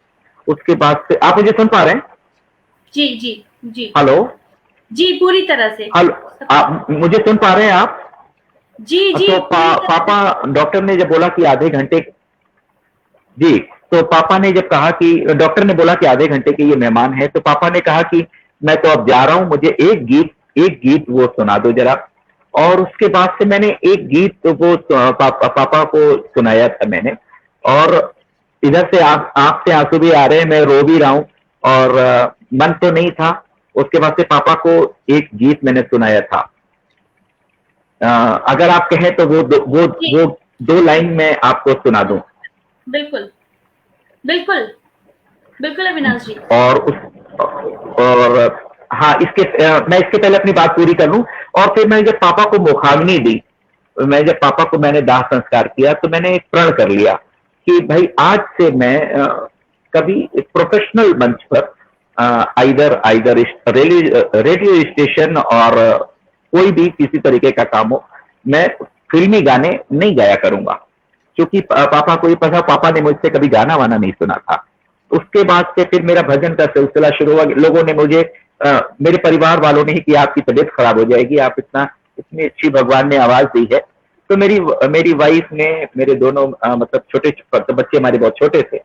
Speaker 2: उसके बाद से आप मुझे सुन पा रहे हैं?
Speaker 1: जी जी जी
Speaker 2: हेलो
Speaker 1: जी, पूरी तरह से।
Speaker 2: हेलो, आप मुझे सुन पा रहे हैं आप?
Speaker 1: जी जी,
Speaker 2: तो
Speaker 1: पूरी तरह
Speaker 2: पापा, डॉक्टर ने जब बोला कि आधे घंटे, जी, तो पापा ने जब कहा कि डॉक्टर ने बोला कि आधे घंटे के ये मेहमान है, तो पापा ने कहा कि मैं तो अब जा रहा हूं, मुझे एक गीत वो सुना दो जरा। और उसके बाद से मैंने एक गीत वो पापा को सुनाया था मैंने। और इधर से आपसे आंसू भी आ रहे हैं, मैं रो भी रहा हूं, और मन तो नहीं था। उसके बाद से पापा को एक गीत मैंने सुनाया था। अगर आप कहें तो वो दो लाइन में आपको सुना दूं।
Speaker 1: बिल्कुल बिल्कुल बिल्कुल अविनाश जी।
Speaker 2: और हाँ, मैं इसके पहले अपनी बात पूरी कर लूं। और फिर मैं जब पापा को मुखाग्नि दी, जब पापा को मैंने दाह संस्कार किया, तो मैंने एक प्रण कर लिया कि भाई आज से मैं कभी प्रोफेशनल मंच पर आइदर रेडियो स्टेशन और कोई भी किसी तरीके का काम हो, मैं फिल्मी गाने नहीं गाया करूंगा। क्योंकि पापा को ये पता, पापा ने मुझसे कभी गाना वाना नहीं सुना था। उसके बाद से फिर मेरा भजन का सिलसिला शुरू हुआ। लोगों ने मुझे, मेरे परिवार वालों ने ही, कि आपकी तबीयत खराब हो जाएगी, आप इतनी अच्छी भगवान ने आवाज दी है। तो मेरी वाइफ ने, मेरे दोनों मतलब छोटे बच्चे हमारे बहुत छोटे थे।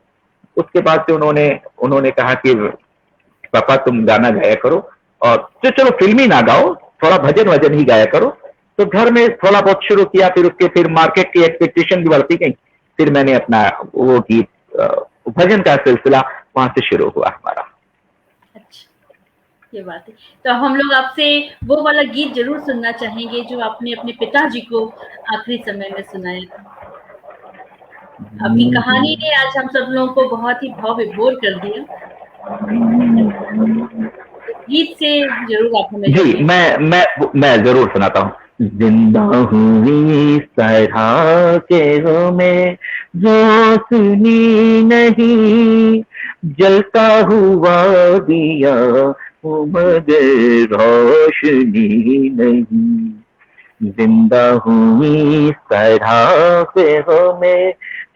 Speaker 2: उसके बाद से उन्होंने कहा कि पापा तुम गाना गाया करो, और चलो फिल्मी ना गाओ, थोड़ा भजन वजन ही गाया करो। तो घर में थोड़ा बहुत शुरू किया, फिर मार्केट की एक्सपेक्टेशन भी बढ़ती गई। फिर मैंने अपना वो गीत, भजन का सिलसिला वहां से शुरू हुआ हमारा।
Speaker 1: अच्छा, ये बात है। तो हम लोग आपसे वो वाला गीत जरूर सुनना चाहेंगे जो आपने अपने पिताजी को आखिरी समय में सुनाया था। आपकी कहानी ने आज हम सब लोगों को बहुत ही भाव विभोर कर दिया। गीत से जरूर आप हमें।
Speaker 2: जी, मैं जरूर सुनाता हूँ। जिंदा हुई तरह के हो में रोशनी नहीं, जलता हुआ दिया मगर रोशनी नहीं। जिंदा हुई तरह के हो में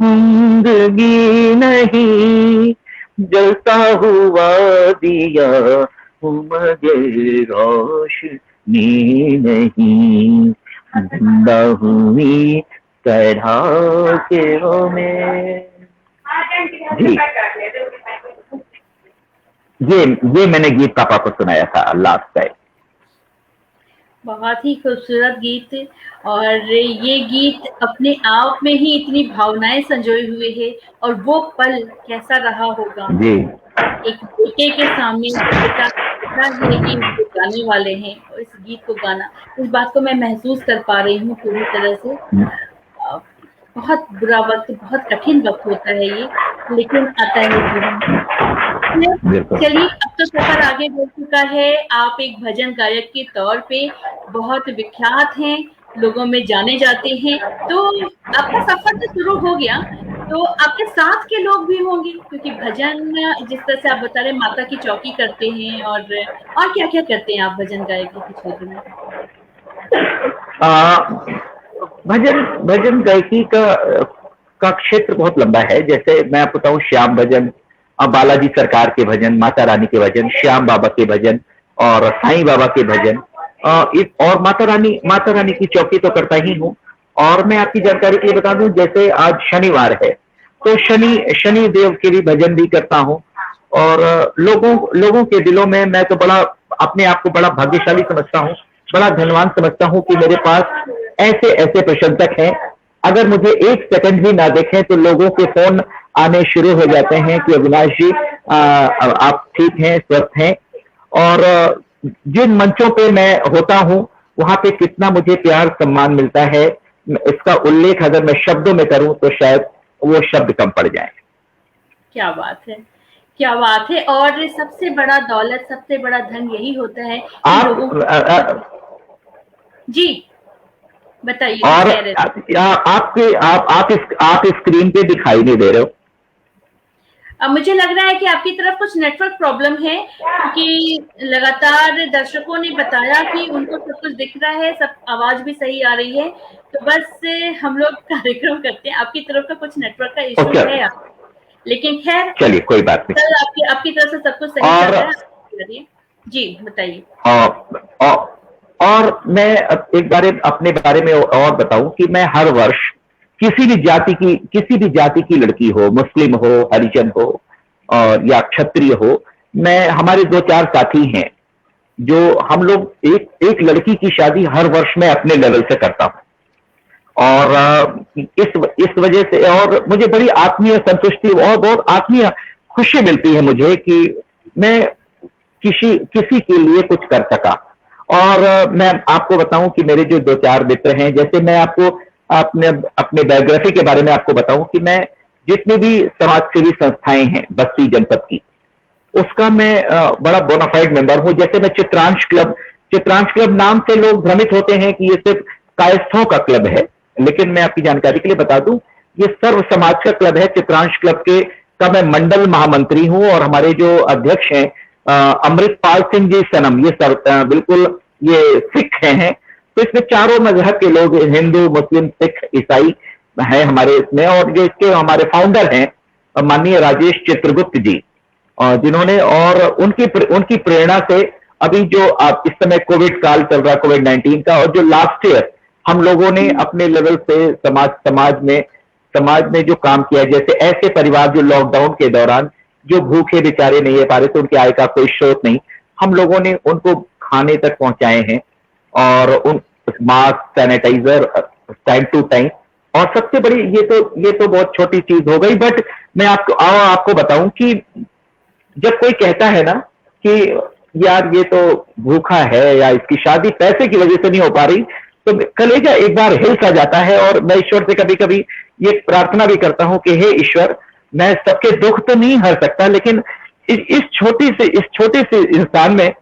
Speaker 2: जिंदगी नहीं, जलता हुआ दिया मगर रोशनी नहीं। जिंदा हुई तरह के हो में। जी, ये मैंने गीत पापा को सुनाया था लास्ट टाइम।
Speaker 1: बहुत ही खूबसूरत गीत, और ये गीत अपने आप में ही इतनी भावनाएं संजोए हुए है। और वो पल कैसा रहा होगा
Speaker 2: जी,
Speaker 1: एक बेटे के सामने पिता है कि वो गाने वाले हैं, और इस गीत को गाना, इस बात को मैं महसूस कर पा रही हूँ पूरी तरह से। बहुत बुरा वक्त, बहुत कठिन वक्त होता है ये, लेकिन आता है जीवन। चलिए, अब तो सफर आगे बढ़ चुका है। आप एक भजन गायक के तौर पे बहुत विख्यात हैं, लोगों में जाने जाते हैं। तो आपका सफर तो शुरू हो गया, तो आपके साथ के लोग भी होंगे, क्योंकि भजन जिस तरह से आप बता रहे, माता की चौकी करते हैं, और क्या क्या करते हैं आप भजन गायकी के क्षेत्र में?
Speaker 2: भजन गायकी का क्षेत्र बहुत लंबा है। जैसे मैं आपको बताऊं, श्याम भजन, बालाजी सरकार के भजन, माता रानी के भजन, श्याम बाबा के भजन और साईं बाबा के भजन, और माता रानी की चौकी तो करता ही हूँ। और मैं आपकी जानकारी के लिए बता दूं, जैसे आज शनिवार है तो शनि देव के भी भजन भी करता हूँ। और लोगों के दिलों में मैं तो बड़ा अपने आप को बड़ा भाग्यशाली समझता हूँ, बड़ा धनवान समझता हूँ कि मेरे पास ऐसे ऐसे प्रशंसक हैं। अगर मुझे एक सेकंड भी ना देखें तो लोगों के फोन आने शुरू हो जाते हैं कि अविनाश जी आप ठीक हैं, स्वस्थ हैं। और जिन मंचों पे मैं होता हूँ वहां पे कितना मुझे प्यार सम्मान मिलता है, इसका उल्लेख अगर मैं शब्दों में करूं तो शायद वो शब्द कम पड़ जाए।
Speaker 1: क्या बात है, क्या बात है। और सबसे बड़ा दौलत, सबसे बड़ा धन यही होता है कि लोगों जी बताइए।
Speaker 2: और आप स्क्रीन पे दिखाई नहीं दे रहे हो।
Speaker 1: मुझे लग रहा है कि आपकी तरफ कुछ नेटवर्क प्रॉब्लम है, क्योंकि लगातार दर्शकों ने बताया कि उनको सब कुछ दिख रहा है, सब आवाज भी सही आ रही है। तो बस हम लोग कार्यक्रम करते हैं, आपकी तरफ का कुछ नेटवर्क का इशू है, लेकिन खैर
Speaker 2: चलिए कोई बात नहीं,
Speaker 1: सर आपकी तरफ से सब कुछ सही चल रहा है। जी बताइए।
Speaker 2: और मैं एक बार अपने बारे में और बताऊं कि मैं हर वर्ष किसी भी जाति की लड़की हो, मुस्लिम हो, हरिजन हो और या क्षत्रिय हो, मैं हमारे 2-4 साथी हैं जो हम लोग एक लड़की की शादी हर वर्ष में अपने लेवल से करता हूं। और इस वजह से और मुझे बड़ी आत्मीय संतुष्टि और बहुत आत्मीय खुशी मिलती है मुझे कि मैं किसी के लिए कुछ कर सका। और मैं आपको बताऊं कि मेरे जो 2-4 मित्र हैं, जैसे मैं आपको अपने बायोग्राफी के बारे में आपको बताऊं कि मैं जितनी भी समाजसेवी संस्थाएं हैं बस्ती जनपद की, उसका मैं बड़ा बोनाफाइड मेंबर हूं। जैसे मैं चित्रांश क्लब नाम से लोग भ्रमित होते हैं कि ये सिर्फ कायस्थों का क्लब है, लेकिन मैं आपकी जानकारी के लिए बता दूं ये सर्व समाज का क्लब है। चित्रांश क्लब का मैं मंडल महामंत्री हूं और हमारे जो अध्यक्ष हैं अमृतपाल सिंह जी सनम, ये बिल्कुल ये सिख हैं। तो इसमें चारों मजहब के लोग, हिंदू, मुस्लिम, सिख, ईसाई हैं हमारे इसमें। और जो इसके हमारे फाउंडर हैं माननीय राजेश चित्रगुप्त जी, जिन्होंने और उनकी प्रेरणा से अभी जो आप इस समय कोविड काल चल रहा है, कोविड-19 का, और जो लास्ट ईयर हम लोगों ने अपने लेवल से समाज में जो काम किया, जैसे ऐसे परिवार जो लॉकडाउन के दौरान जो भूखे बेचारे नहीं रह पा रहे थे, उनकी आय का कोई स्रोत नहीं, हम लोगों ने उनको खाने तक पहुंचाए हैं और उन mask, sanitiser time to time. और सबसे बड़ी ये तो बहुत छोटी चीज हो गई, बट मैं आपको बताऊं कि जब कोई कहता है ना कि यार ये तो भूखा है या इसकी शादी पैसे की वजह से नहीं हो पा रही, तो कलेजा एक बार हिल सा जाता है। और मैं ईश्वर से कभी कभी ये प्रार्थना भी करता हूं कि हे ईश्वर, मैं सबके दुख तो नहीं हर सकता, लेकिन इस छोटे से इंसान में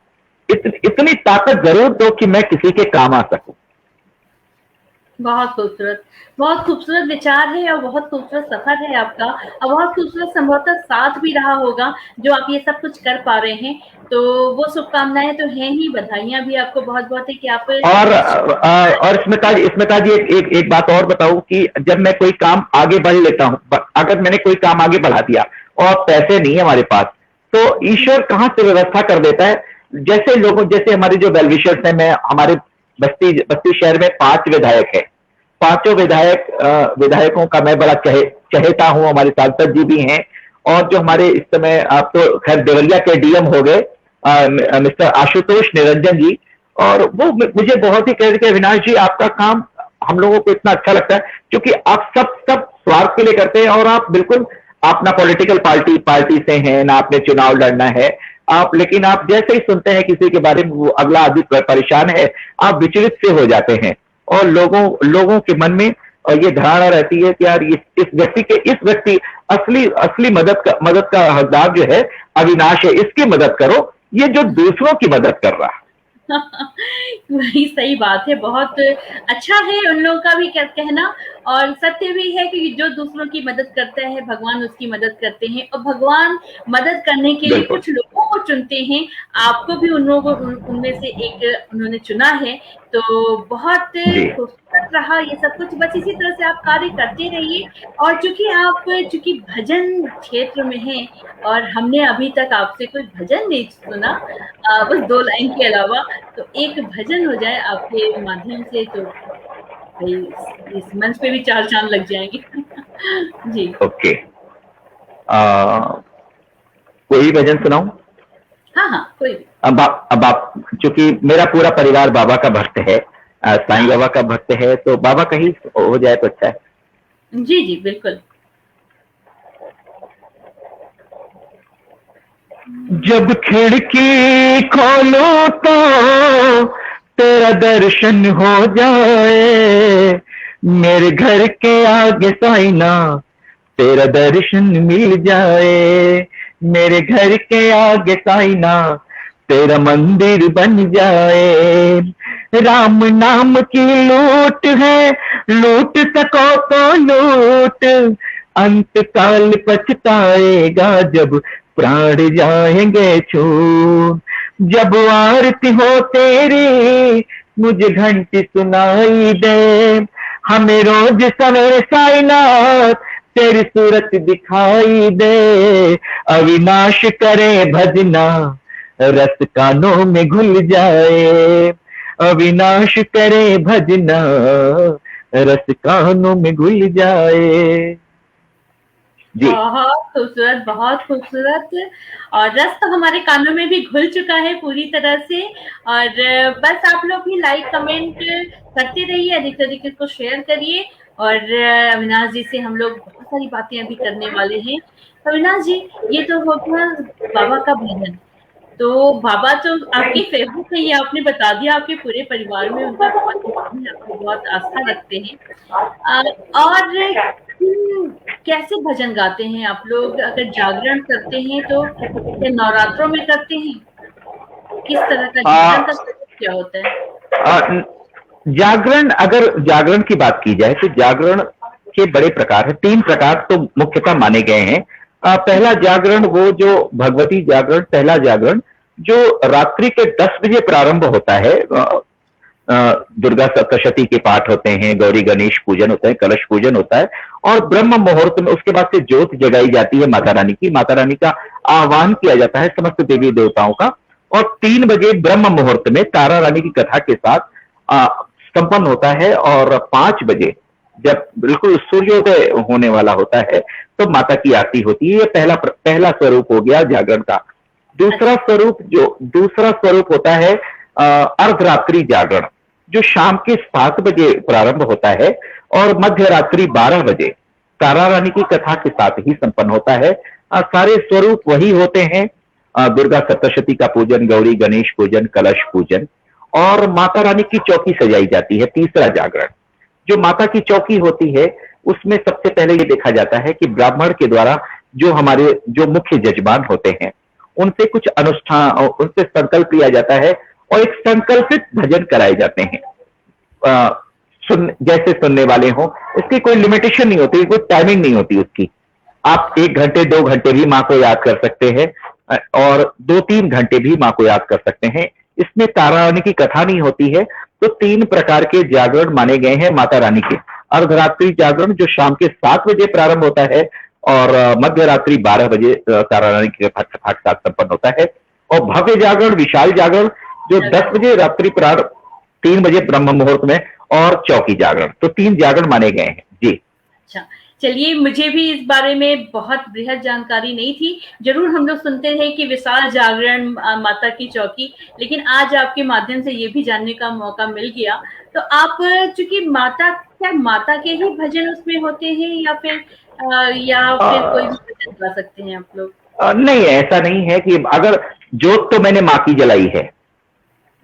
Speaker 2: इतनी ताकत जरूर दो कि मैं किसी के काम आ सकूं।
Speaker 1: बहुत खूबसूरत विचार है और बहुत खूबसूरत सफर है आपका, और बहुत खूबसूरत संभवतः साथ भी रहा होगा जो आप ये सब कुछ कर पा रहे हैं। तो वो शुभकामनाएं तो हैं ही, बधाइयां भी आपको बहुत बहुत है कि आप।
Speaker 2: और स्मिता जी एक बात और बताऊं कि जब मैं कोई काम आगे बढ़ लेता हूं, अगर मैंने कोई काम आगे बढ़ा दिया और पैसे नहीं है हमारे पास, तो ईश्वर कहां से व्यवस्था कर देता है। जैसे हमारे जो वेलविशर्स हैं, मैं हमारे बस्ती शहर में 5 विधायक है, 5 विधायकों का मैं बड़ा चहेता हूं। हमारे सांसद जी भी हैं, और जो हमारे इस समय आप तो खैर देवरिया के डीएम हो गए मिस्टर आशुतोष निरंजन जी, और वो मुझे बहुत ही कहते हैं अविनाश जी आपका काम हम लोगों को इतना अच्छा लगता है, क्योंकि आप सब स्वार्थ के लिए करते हैं। और आप बिल्कुल अपना पॉलिटिकल पार्टी से हैं ना, आपने चुनाव लड़ना है लेकिन आप जैसे ही सुनते हैं किसी के बारे में वो अगला आदमी परेशान है, आप विचलित से हो जाते हैं। और लोगों के मन में ये धारणा रहती है कि यार इस व्यक्ति असली मदद का हकदार जो है अविनाश है, इसकी मदद करो, ये जो दूसरों की मदद कर रहा है।
Speaker 1: वही सही बात है, बहुत अच्छा है उन लोगों का भी कहना। और सत्य भी है कि जो दूसरों की मदद करता है भगवान उसकी मदद करते हैं, और भगवान मदद करने के लिए कुछ लोगों को चुनते हैं। आपको भी उन लोगों उनमें से एक उन्होंने चुना है, तो बहुत खूबसूरत रहा ये सब कुछ। बस इसी तरह से आप कार्य करते रहिए। और चूंकि भजन क्षेत्र में हैं और हमने अभी तक आपसे कोई भजन नहीं सुना, बस 2 लाइन के अलावा, तो एक भजन हो जाए आपके माध्यम से तो भाई इस मंच पे भी 4 चांद लग जाएंगे। जी
Speaker 2: ओके, कोई भजन सुनाऊं?
Speaker 1: हाँ कोई।
Speaker 2: अब आप, चूंकि मेरा पूरा परिवार बाबा का भक्त है, साईं बाबा का भक्त है, तो बाबा कहीं हो जाए तो अच्छा है।
Speaker 1: जी जी बिल्कुल।
Speaker 2: जब खिड़की खोलो तो तेरा दर्शन हो जाए, मेरे घर के आगे साईना तेरा दर्शन मिल जाए, मेरे घर के आगे साईना तेरा मंदिर बन जाए। राम नाम की लूट है, लूट सको तो लूट, अंत काल पछताएगा जब प्राण जाएंगे छूट। जब आरती हो तेरी मुझे घंटी सुनाई दे, हमें रोज सवेरे साईनाथ तेरी सूरत दिखाई दे। अविनाश करे भजना रस कानों में घुल जाए, अविनाश करे भजना रस कानों में घुल जाए। जी
Speaker 1: बहुत खूबसूरत। और रस तो हमारे कानों में भी घुल चुका है पूरी तरह से। और बस आप लोग भी लाइक कमेंट करते रहिए, अधिक से अधिक इसको शेयर करिए। और अविनाश जी से हम लोग बहुत सारी बातें अभी करने वाले हैं। अविनाश जी, ये तो हो गया बाबा का भजन। तो बाबा तो आपके फेवरेट है, ये आपने बता दिया। आपके पूरे परिवार में उनका बहुत आस्था रखते हैं। और कैसे भजन गाते हैं आप लोग? अगर जागरण करते हैं तो नवरात्रों में करते हैं, किस तरह का जागरण का क्या होता है?
Speaker 2: जागरण, अगर जागरण की बात की जाए तो जागरण के बड़े प्रकार है, 3 प्रकार तो मुख्यतः माने गए हैं। पहला जागरण वो जो भगवती जागरण, पहला जागरण जो रात्रि के 10 बजे प्रारंभ होता है। दुर्गा सप्तशती के पाठ होते हैं, गौरी गणेश पूजन होता है, कलश पूजन होता है, और ब्रह्म मुहूर्त में उसके बाद से ज्योत जगाई जाती है माता रानी की। माता रानी का आह्वान किया जाता है समस्त देवी देवताओं का, और 3 बजे ब्रह्म मुहूर्त में तारा रानी की कथा के साथ संपन्न होता है। और 5 बजे जब बिल्कुल सूर्योदय होने वाला होता है तो माता की आरती होती है। ये पहला स्वरूप हो गया जागरण का। दूसरा स्वरूप होता है अर्धरात्रि जागरण, जो शाम के 7 बजे प्रारंभ होता है और मध्य रात्रि 12 बजे तारा रानी की कथा के साथ ही संपन्न होता है। सारे स्वरूप वही होते हैं, दुर्गा सप्तशती का पूजन, गौरी गणेश पूजन, कलश पूजन, और माता रानी की चौकी सजाई जाती है। तीसरा जागरण जो माता की चौकी होती है, उसमें सबसे पहले ये देखा जाता है कि ब्राह्मण के द्वारा जो मुख्य जजमान होते हैं उनसे कुछ अनुष्ठान, उनसे संकल्प लिया जाता है और एक संकल्पित भजन कराए जाते हैं। जैसे सुनने वाले हों, इसकी कोई लिमिटेशन नहीं होती, कोई टाइमिंग नहीं होती उसकी। आप 1 घंटे 2 घंटे भी माँ को याद कर सकते हैं और 2-3 घंटे भी माँ को याद कर सकते हैं। इसमें तारा रानी की कथा नहीं होती है। तो 3 प्रकार के जागरण माने गए हैं माता रानी के। अर्धरात्रि जागरण जो शाम के 7 बजे प्रारंभ होता है और मध्य रात्रि 12 बजे तारा रानी की कथा के साथ संपन्न होता है। और भव्य जागरण, विशाल जागरण जो 10 बजे रात्रि प्रारंभ, 3 बजे ब्रह्म मुहूर्त में, और चौकी जागरण। तो 3 जागरण माने गए हैं। जी
Speaker 1: अच्छा, चलिए, मुझे भी इस बारे में बहुत बृहद जानकारी नहीं थी। जरूर हम लोग सुनते थे कि विशाल जागरण, माता की चौकी, लेकिन आज आपके माध्यम से ये भी जानने का मौका मिल गया। तो आप चूंकि माता के ही भजन उसमें होते हैं या फिर कोई भी भजन गा सकते हैं आप लोग?
Speaker 2: नहीं, ऐसा नहीं है कि अगर जोत तो मैंने माँ की जलाई है,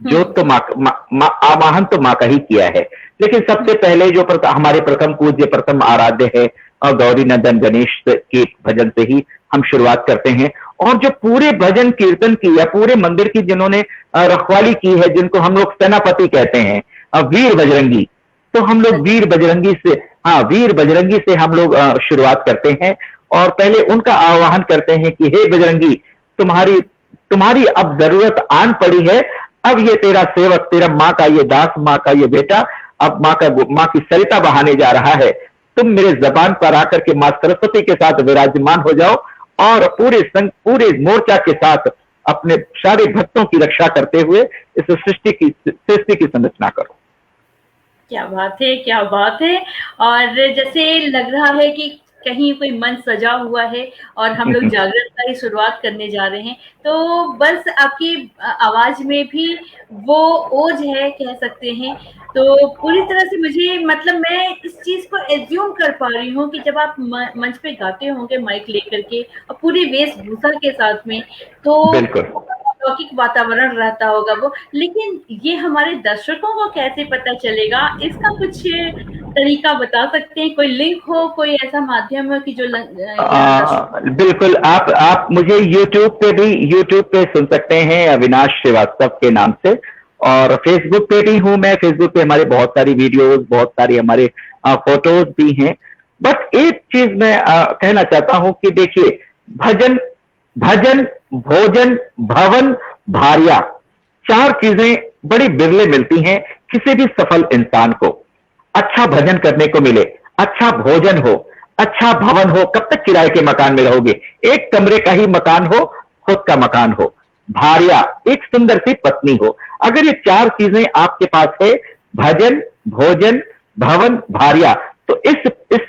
Speaker 2: जोत तो आवाहन तो माँ का ही किया है, लेकिन सबसे पहले जो हमारे प्रथम पूज्य, प्रथम आराध्य है और गौरी नंदन गणेश के भजन से ही हम शुरुआत करते हैं। और जो पूरे भजन कीर्तन की या पूरे मंदिर की जिन्होंने रखवाली की है, जिनको हम लोग सेनापति कहते हैं, वीर बजरंगी, तो हम लोग वीर बजरंगी से हाँ, वीर बजरंगी से हम लोग शुरुआत करते हैं और पहले उनका आह्वान करते हैं कि हे बजरंगी, तुम्हारी तुम्हारी अब जरूरत आन पड़ी है। अब ये तेरा सेवक, तेरा माँ का ये दास, माँ का ये बेटा अब माँ की सरिता बहाने जा रहा है। तुम मेरे जबान पर आकर के माँ सरस्वती के साथ विराजमान हो जाओ और पूरे मोर्चा के साथ अपने सारे भक्तों की रक्षा करते हुए इस सृष्टि की संरचना करो।
Speaker 1: क्या बात है, क्या बात है। और जैसे लग रहा है कि कहीं कोई मंच सजा हुआ है और हम लोग जागरण का ही शुरुआत करने जा रहे हैं, तो बस आपकी आवाज में भी वो ओज है, कह सकते हैं। तो पूरी तरह से मुझे मतलब मैं इस चीज को एज्यूम कर पा रही हूँ कि जब आप मंच पे गाते होंगे माइक लेकर के और पूरी वेशभूषा के साथ में, तो लौकिक वातावरण रहता होगा वो। लेकिन ये हमारे दर्शकों को कैसे पता चलेगा, इसका कुछ तरीका बता सकते हैं? कोई लिंक हो, कोई ऐसा माध्यम हो कि जो
Speaker 2: बिल्कुल, आप मुझे यूट्यूब पे सुन सकते हैं अविनाश श्रीवास्तव के नाम से, और फेसबुक पे भी हूं मैं। फेसबुक पे हमारे बहुत सारी वीडियोस, बहुत सारी हमारे फोटोज भी हैं। बस एक चीज मैं कहना चाहता हूं कि देखिए, भजन, भोजन, भवन, भार्या, 4 चीजें बड़ी बिरले मिलती हैं किसी भी सफल इंसान को। अच्छा भजन करने को मिले, अच्छा भोजन हो, अच्छा भवन हो। कब तक किराए के मकान में रहोगे? एक कमरे का ही मकान हो, खुद का मकान हो। भार्या, एक सुंदर सी पत्नी हो। अगर ये 4 चीजें आपके पास है, भजन, भोजन, भवन, भार्या, तो इस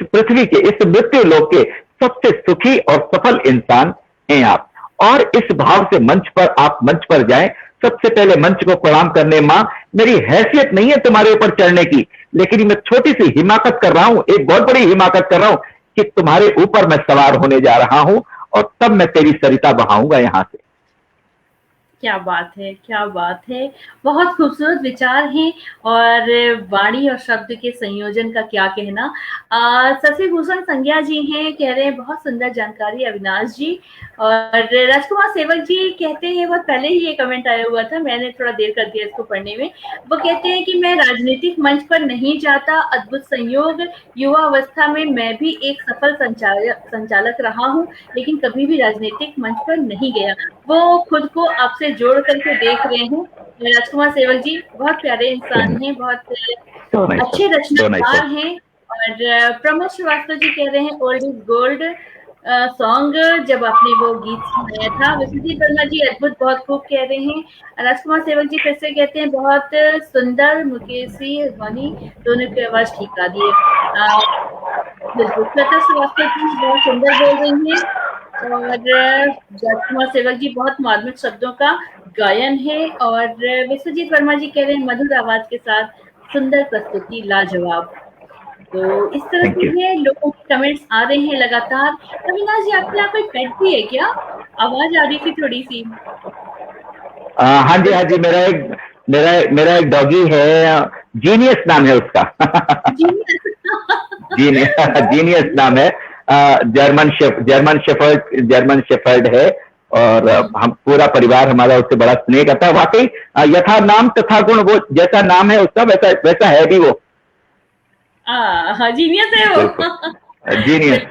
Speaker 2: पृथ्वी के, इस मृत्यु लोक के सबसे सुखी और सफल इंसान हैं आप। और इस भाव से आप मंच पर जाएं। सबसे पहले मंच को प्रणाम करने, मां मेरी हैसियत नहीं है तुम्हारे ऊपर चढ़ने की, लेकिन मैं छोटी सी हिमाकत कर रहा हूं, एक बहुत बड़ी हिमाकत कर रहा हूं कि तुम्हारे ऊपर मैं सवार होने जा रहा हूं और तब मैं तेरी सरिता बहाऊंगा यहां से।
Speaker 1: क्या बात है, क्या बात है। बहुत खूबसूरत विचार हैं और वाणी और शब्द के संयोजन का क्या कहना। शशि भूषण संज्ञा जी हैं, कह रहे हैं बहुत सुंदर जानकारी अविनाश जी। और राजकुमार सेवक जी कहते हैं, बहुत पहले ही ये कमेंट आया हुआ था, मैंने थोड़ा देर कर दिया इसको पढ़ने में। वो कहते हैं कि मैं राजनीतिक मंच पर नहीं जाता, अद्भुत संयोग, युवा अवस्था में मैं भी एक सफल संचालक रहा हूँ, लेकिन कभी भी राजनीतिक मंच पर नहीं गया। वो खुद को आपसे जोड़ करके देख रहे हैं। राजकुमार सेवक जी बहुत प्यारे इंसान हैं, बहुत अच्छे रचनाकार हैं। और प्रमोद श्रीवास्तव जी कह रहे हैं ओल्ड इज गोल्ड सॉन्ग, जब आपने वो गीत सुनाया था। विश्वजीत वर्मा जी अद्भुत, बहुत खूब कह रहे हैं। राजकुमार सेवक जी फिर से कहते हैं बहुत सुंदर, मुकेशी ध्वनि दोनों की आवाज ठीक गा दिए। श्रीवास्तव जी बहुत सुंदर बोल रही हैं। और राजकुमार सेवक जी बहुत मार्मिक शब्दों का गायन है। और विश्वजीत वर्मा जी कह रहे हैं मधुर आवाज के साथ सुंदर प्रस्तुति, लाजवाब। तो इस तरह से लोगों के कमेंट्स आ रहे हैं लगातार। अविनाश जी, आपके यहाँ कोई पेट भी है क्या? आवाज आ रही थी थोड़ी सी।
Speaker 2: हाँ जी, मेरा एक डॉगी है, जीनियस नाम है उसका। जीनियस नाम है। जर्मन शेफर्ड है और हम पूरा परिवार हमारा उससे बड़ा स्नेह करता है। वाकई यथा नाम तथा गुण, वो जैसा नाम है उसका वैसा है भी वो।
Speaker 1: हाँ, जीनियस है वो।
Speaker 2: जीनियस।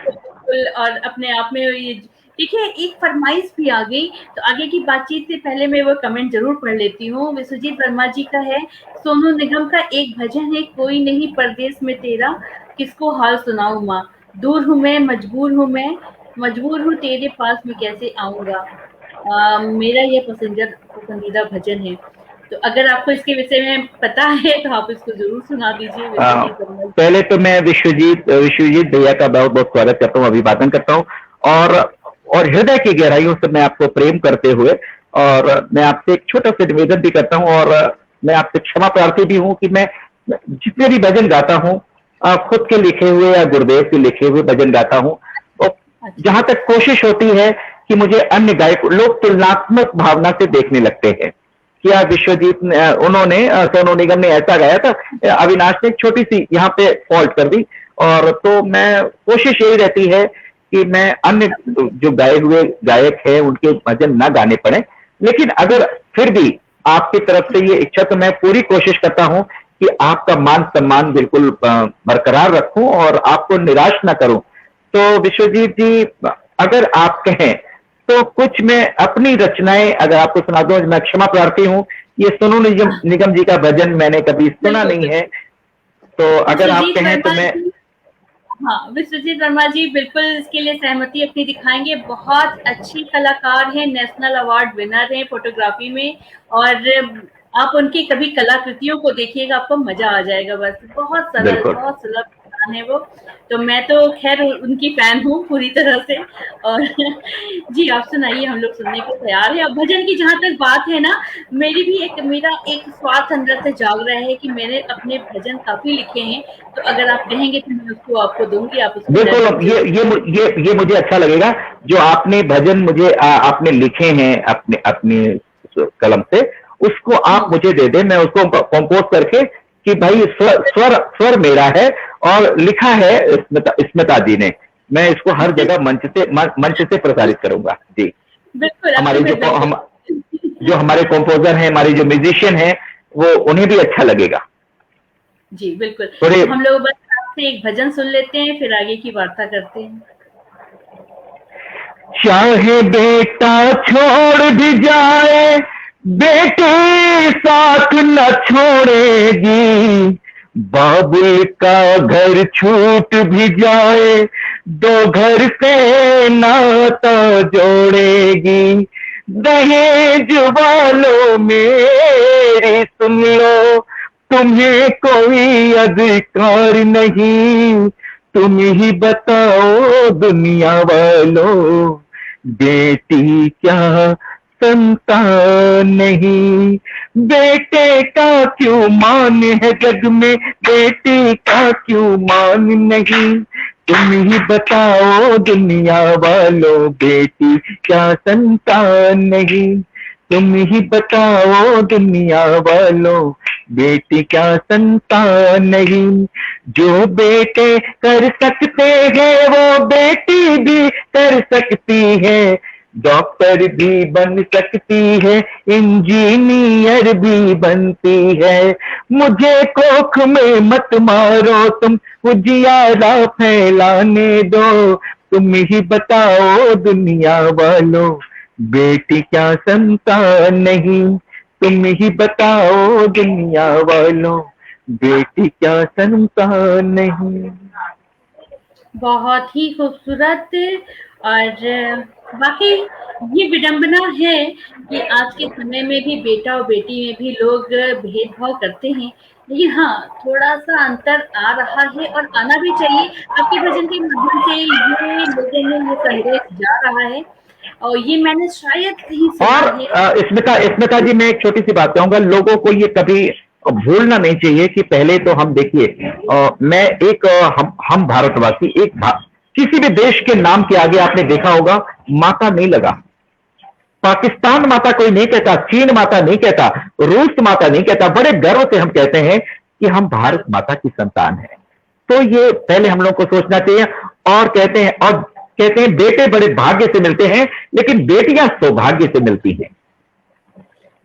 Speaker 1: और अपने आप में ये देखिए, एक फरमाइश भी आ गई, तो आगे की बातचीत से पहले मैं वो कमेंट जरूर पढ़ लेती हूँ। विश्वजीत वर्मा जी का है, सोनू निगम का एक भजन है, कोई नहीं परदेश में तेरा, किसको हाल सुनाऊं माँ, दूर हूँ मैं, मजबूर हूँ तेरे पास में कैसे आऊंगा। मेरा ये पसंदीदा भजन है। तो अगर आपको इसके विषय में पता है तो आप इसको जरूर सुना दीजिए।
Speaker 2: पहले तो मैं विश्वजीत भैया का बहुत बहुत स्वागत करता हूँ, अभिवादन करता हूँ और हृदय की गहराइयों से मैं आपको प्रेम करते हुए, और मैं आपसे एक छोटा सा निवेदन भी करता हूँ और मैं आपसे क्षमा प्रार्थी भी हूँ कि मैं जितने भी भजन गाता हूँ खुद के लिखे हुए या गुरुदेव के लिखे हुए भजन गाता हूँ। तो जहां तक कोशिश होती है कि मुझे अन्य गायक लोग तुलनात्मक भावना से देखने लगते हैं। क्या विश्वजीत सोनू निगम ने ऐसा गाया था, अविनाश ने छोटी सी यहाँ पे फॉल्ट कर दी। और तो मैं कोशिश यही रहती है कि मैं अन्य जो गाए हुए गायक हैं उनके भजन ना गाने पड़े, लेकिन अगर फिर भी आपकी तरफ से ये इच्छा, तो मैं पूरी कोशिश करता हूं कि आपका मान सम्मान बिल्कुल बरकरार रखूं और आपको निराश ना करूं। तो विश्वजीत जी, अगर आप कहें तो कुछ मैं अपनी रचनाएं अगर आपको सुना दूं। मैं क्षमा प्रार्थी हूं, ये सोनू निगम जी का भजन मैंने कभी सुना नहीं है, तो अगर आप कहें तो मैं।
Speaker 1: हाँ, विश्वजीत वर्मा जी बिल्कुल इसके लिए सहमति अपनी दिखाएंगे। बहुत अच्छी कलाकार हैं, नेशनल अवार्ड विनर हैं फोटोग्राफी में, और आप उनकी कभी कलाकृतियों को देखिएगा, आपको मजा आ जाएगा। बस बहुत सरल, बहुत सुलभ इंसान है वो। तो मैं तो खैर उनकी फैन हूँ पूरी तरह से। और जी आप सुनाइए, हम लोग सुनने को तैयार है। अब भजन की जहाँ तक बात है ना, मेरा एक स्वार्थ अंदर से जाग रहा है कि मैंने अपने भजन काफी लिखे हैं, तो अगर आप कहेंगे तो मैं उसको आपको दूंगी, आप उसको।
Speaker 2: बिल्कुल, ये मुझे अच्छा लगेगा जो आपने भजन मुझे आपने लिखे हैं अपने अपनी कलम से, उसको आप मुझे दे दें, मैं उसको कंपोज करके कि भाई स्वर मेरा है और लिखा है स्मिता जी ने, मैं इसको हर जगह मंच से प्रसारित करूंगा। जी
Speaker 1: बिल्कुल।
Speaker 2: हमारे जो हमारे कंपोजर हैं, हमारे जो म्यूजिशियन हैं, वो उन्हें भी अच्छा लगेगा।
Speaker 1: जी बिल्कुल। तो हम लोग बस आपसे एक भजन सुन लेते हैं, फिर आगे की वार्ता करते हैं।
Speaker 2: चाहे बेटा छोड़ भी जाए, बेटी साथ न छोड़ेगी, बाबुल का घर छूट भी जाए, दो घर से नाता जोड़ेगी। दहेज वालों मेरी सुन लो, तुम्हें कोई अधिकार नहीं, तुम ही बताओ दुनिया वालों, बेटी क्या संतान नहीं। बेटे का क्यों मान है जग में, बेटी का क्यों मान नहीं, तुम ही बताओ दुनिया वालों, बेटी क्या संतान नहीं। तुम ही बताओ दुनिया वालों, बेटी क्या संतान नहीं। जो बेटे कर सकते हैं वो बेटी भी कर सकती है, डॉक्टर भी बन सकती है, इंजीनियर भी बनती है। मुझे कोख में मत मारो तुम, उजियारा फैलाने दो, तुम ही बताओ दुनिया वालों, बेटी क्या संतान नहीं। तुम ही बताओ दुनिया वालों, बेटी क्या संतान नहीं।
Speaker 1: बहुत ही खूबसूरत। और बाकी ये विडंबना है कि आज के समय में भी बेटा और बेटी में भी लोग भेदभाव करते हैं, लेकिन हाँ थोड़ा सा अंतर आ रहा है और आना भी चाहिए। आपके भजन के माध्यम से ये लोगों में ये संदेश जा रहा है, और ये मैंने शायद कहीं सुना है।
Speaker 2: और स्मिता जी, मैं एक छोटी सी बात कहूंगा, लोगों को ये कभी भूलना नहीं चाहिए कि पहले तो हम देखिए, मैं एक हम भारतवासी, किसी भी देश के नाम के आगे आपने देखा होगा माता नहीं लगा। पाकिस्तान माता कोई नहीं कहता, चीन माता नहीं कहता, रूस माता नहीं कहता, बड़े गर्व से हम कहते हैं कि हम भारत माता की संतान हैं। तो ये पहले हम लोग को सोचना चाहिए। और कहते हैं बेटे बड़े भाग्य से मिलते हैं, लेकिन बेटियां सौभाग्य से मिलती हैं।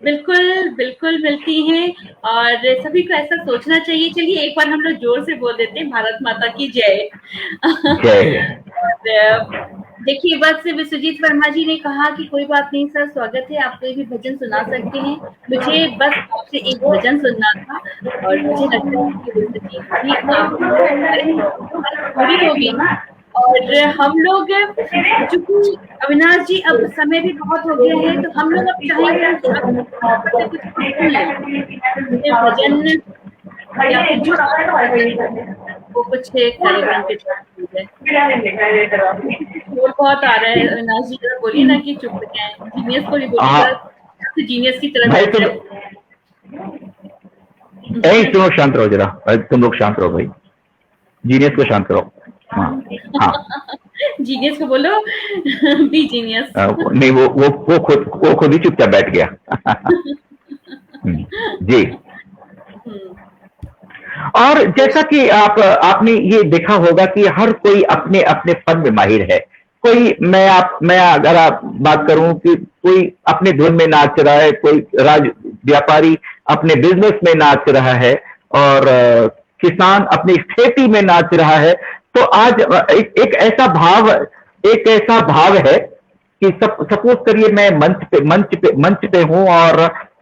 Speaker 1: बिल्कुल बिल्कुल मिलती हैं, और सभी को ऐसा सोचना चाहिए। चलिए एक बार हम लोग जोर से बोल देते हैं, भारत माता की जय। देखिए बस विश्वजीत वर्मा जी ने कहा कि कोई बात नहीं सर, स्वागत है, आप कोई भी भजन सुना सकते हैं। मुझे बस आपसे एक भजन सुनना था, और मुझे लगता है कि पूरी होगी। और हम लोग चूंकि अविनाश जी अब समय भी बहुत हो गया है, तो हम लोग अब चाहेंगे कुछ भजन या फिर जो वो कुछ कार्यक्रम के शोर बहुत आ रहा है। अविनाश जी जरा बोलिए ना कि चुप है, जीनियस को भी बोलिएगा, जीनियस की तरह।
Speaker 2: तुम शांत रहो जरा, तुम लोग शांत रहो भाई, जीनियस को शांत करो। हाँ
Speaker 1: जीनियस को बोलो बी जीनियस।
Speaker 2: नहीं, वो खुद ही चुपचाप बैठ गया। जी। और जैसा कि आपने ये देखा होगा कि हर कोई अपने अपने फन में माहिर है। कोई मैं अगर आप बात करूं कि कोई अपने धुन में नाच रहा है, कोई व्यापारी अपने बिजनेस में नाच रहा है, और किसान अपनी खेती में नाच रहा है। तो आज एक ऐसा भाव है कि सपोज करिए मैं मंच पे हूं और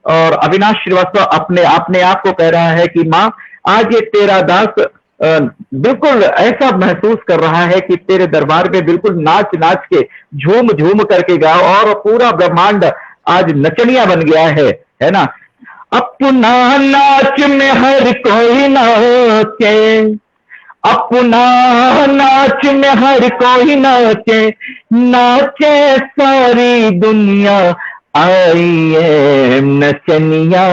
Speaker 2: अविनाश श्रीवास्तव अपने आप को कह रहा है कि माँ आज ये तेरा दास बिल्कुल ऐसा महसूस कर रहा है कि तेरे दरबार में बिल्कुल नाच नाच के झूम झूम करके गाओ, और पूरा ब्रह्मांड आज नचनिया बन गया है ना। अपना नाच में हर कोई नाचे, अपना नाच में हर कोई नाचे, नाचे सारी दुनिया, आई एम नचनिया,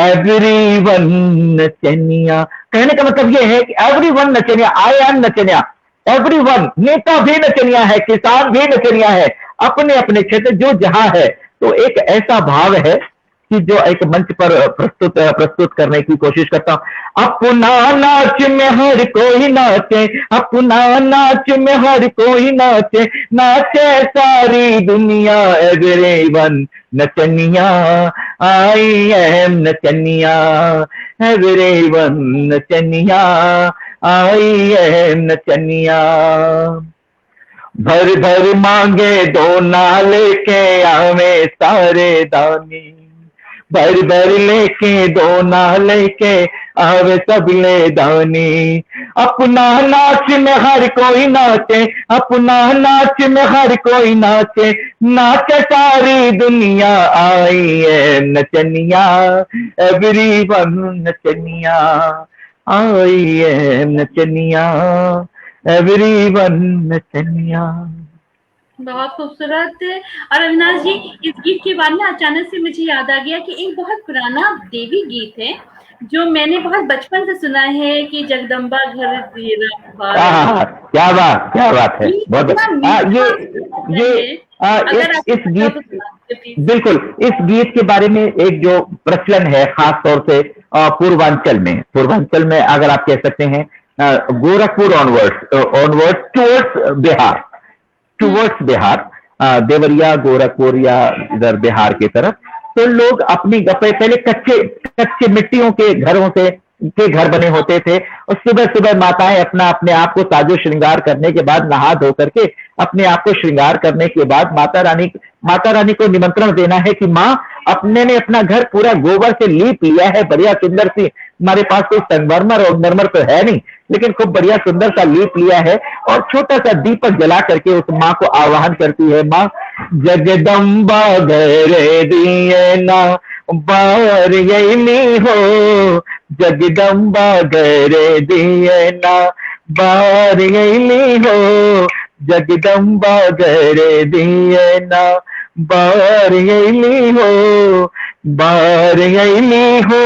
Speaker 2: एवरीवन नचनिया। कहने का मतलब ये है कि एवरीवन नचनिया, आई एम नचनिया, एवरीवन, नेता भी नचनिया है, किसान भी नचनिया है, अपने अपने क्षेत्र जो जहां है। तो एक ऐसा भाव है कि जो एक मंच पर प्रस्तुत करने की कोशिश करता हूं। अपना नाच में हर कोई नाचे, अपना नाच में हर कोई नाचे, नाचे सारी दुनिया, एवरीवन नचनिया, आई एम नचनिया, एवरीवन नचनिया, आई एम नचनिया। भर भर मांगे दो ना लेके आवे सारे दानी, भर भर लेके दो ना लेके आवे सब ले दानी। अपना नाच में हर कोई नाचे, अपना नाच में हर कोई नाचे, नाचे सारी दुनिया, आई एम नचनिया, एवरीवन नचनिया, आई एम नचनिया, एवरीवन नचनिया।
Speaker 1: बहुत खूबसूरत। और अविनाश जी, इस गीत के बाद ना अचानक से मुझे याद आ गया कि एक बहुत पुराना देवी गीत है जो मैंने बहुत बचपन से सुना है कि जगदम्बा घर
Speaker 2: क्या बात है। बहुत इस गीत, बिल्कुल इस गीत के बारे में एक जो प्रचलन है खास तौर से पूर्वांचल में अगर आप कह सकते हैं गोरखपुर ऑनवर्ड्स टुवर्ड्स बिहार, देवरिया गोरखपुर या इधर बिहार की तरफ, तो लोग अपनी पहले कच्चे मिट्टियों के घरों से के घर बने होते थे, और सुबह सुबह माताएं अपने आप को साजो श्रृंगार करने के बाद, नहा धो करके अपने आप को श्रृंगार करने के बाद माता रानी को निमंत्रण देना है कि माँ अपने ने अपना घर पूरा गोबर से लीप लिया है, बढ़िया सुंदर सी, हमारे पास कोई संगमरमर और मरमर तो है नहीं, लेकिन खूब बढ़िया सुंदर सा लीप लिया है, और छोटा सा दीपक जला करके उस माँ को आह्वान करती है, माँ जगदम्बा घर दिए ना बार यही हो, जगदम्बा घर दिए ना बार यही हो, जगदम्बा घर दिए ना बार यही हो, बार यही हो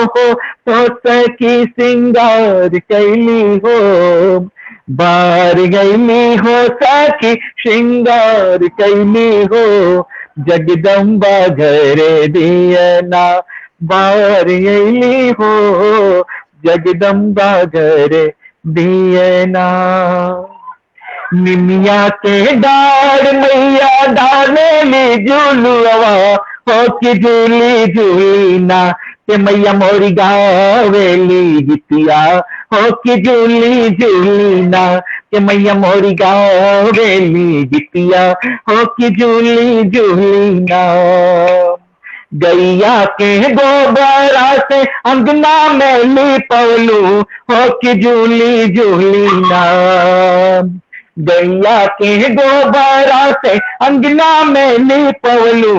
Speaker 2: तो सखी सिंगार कैली हो, बार यही हो सखी श्रृंगार कैली हो, जगदम्बा घर दिए ना बार यही हो, जगदम्बा घर दिए ना। निमिया के डार मैया डाले ली झूलुआ, हो कि झूली झूली ना, के मैया मोरी गावेली गीतिया, हो कि झूली झूली ना, के मैया मोरी गावेली गीतिया, हो कि झूली झूली ना। गैया के गोबरा से अंगना में लिपवलू, हो कि झूली झूली ना, गैया के गोबरा से अंगना में लिपवलू,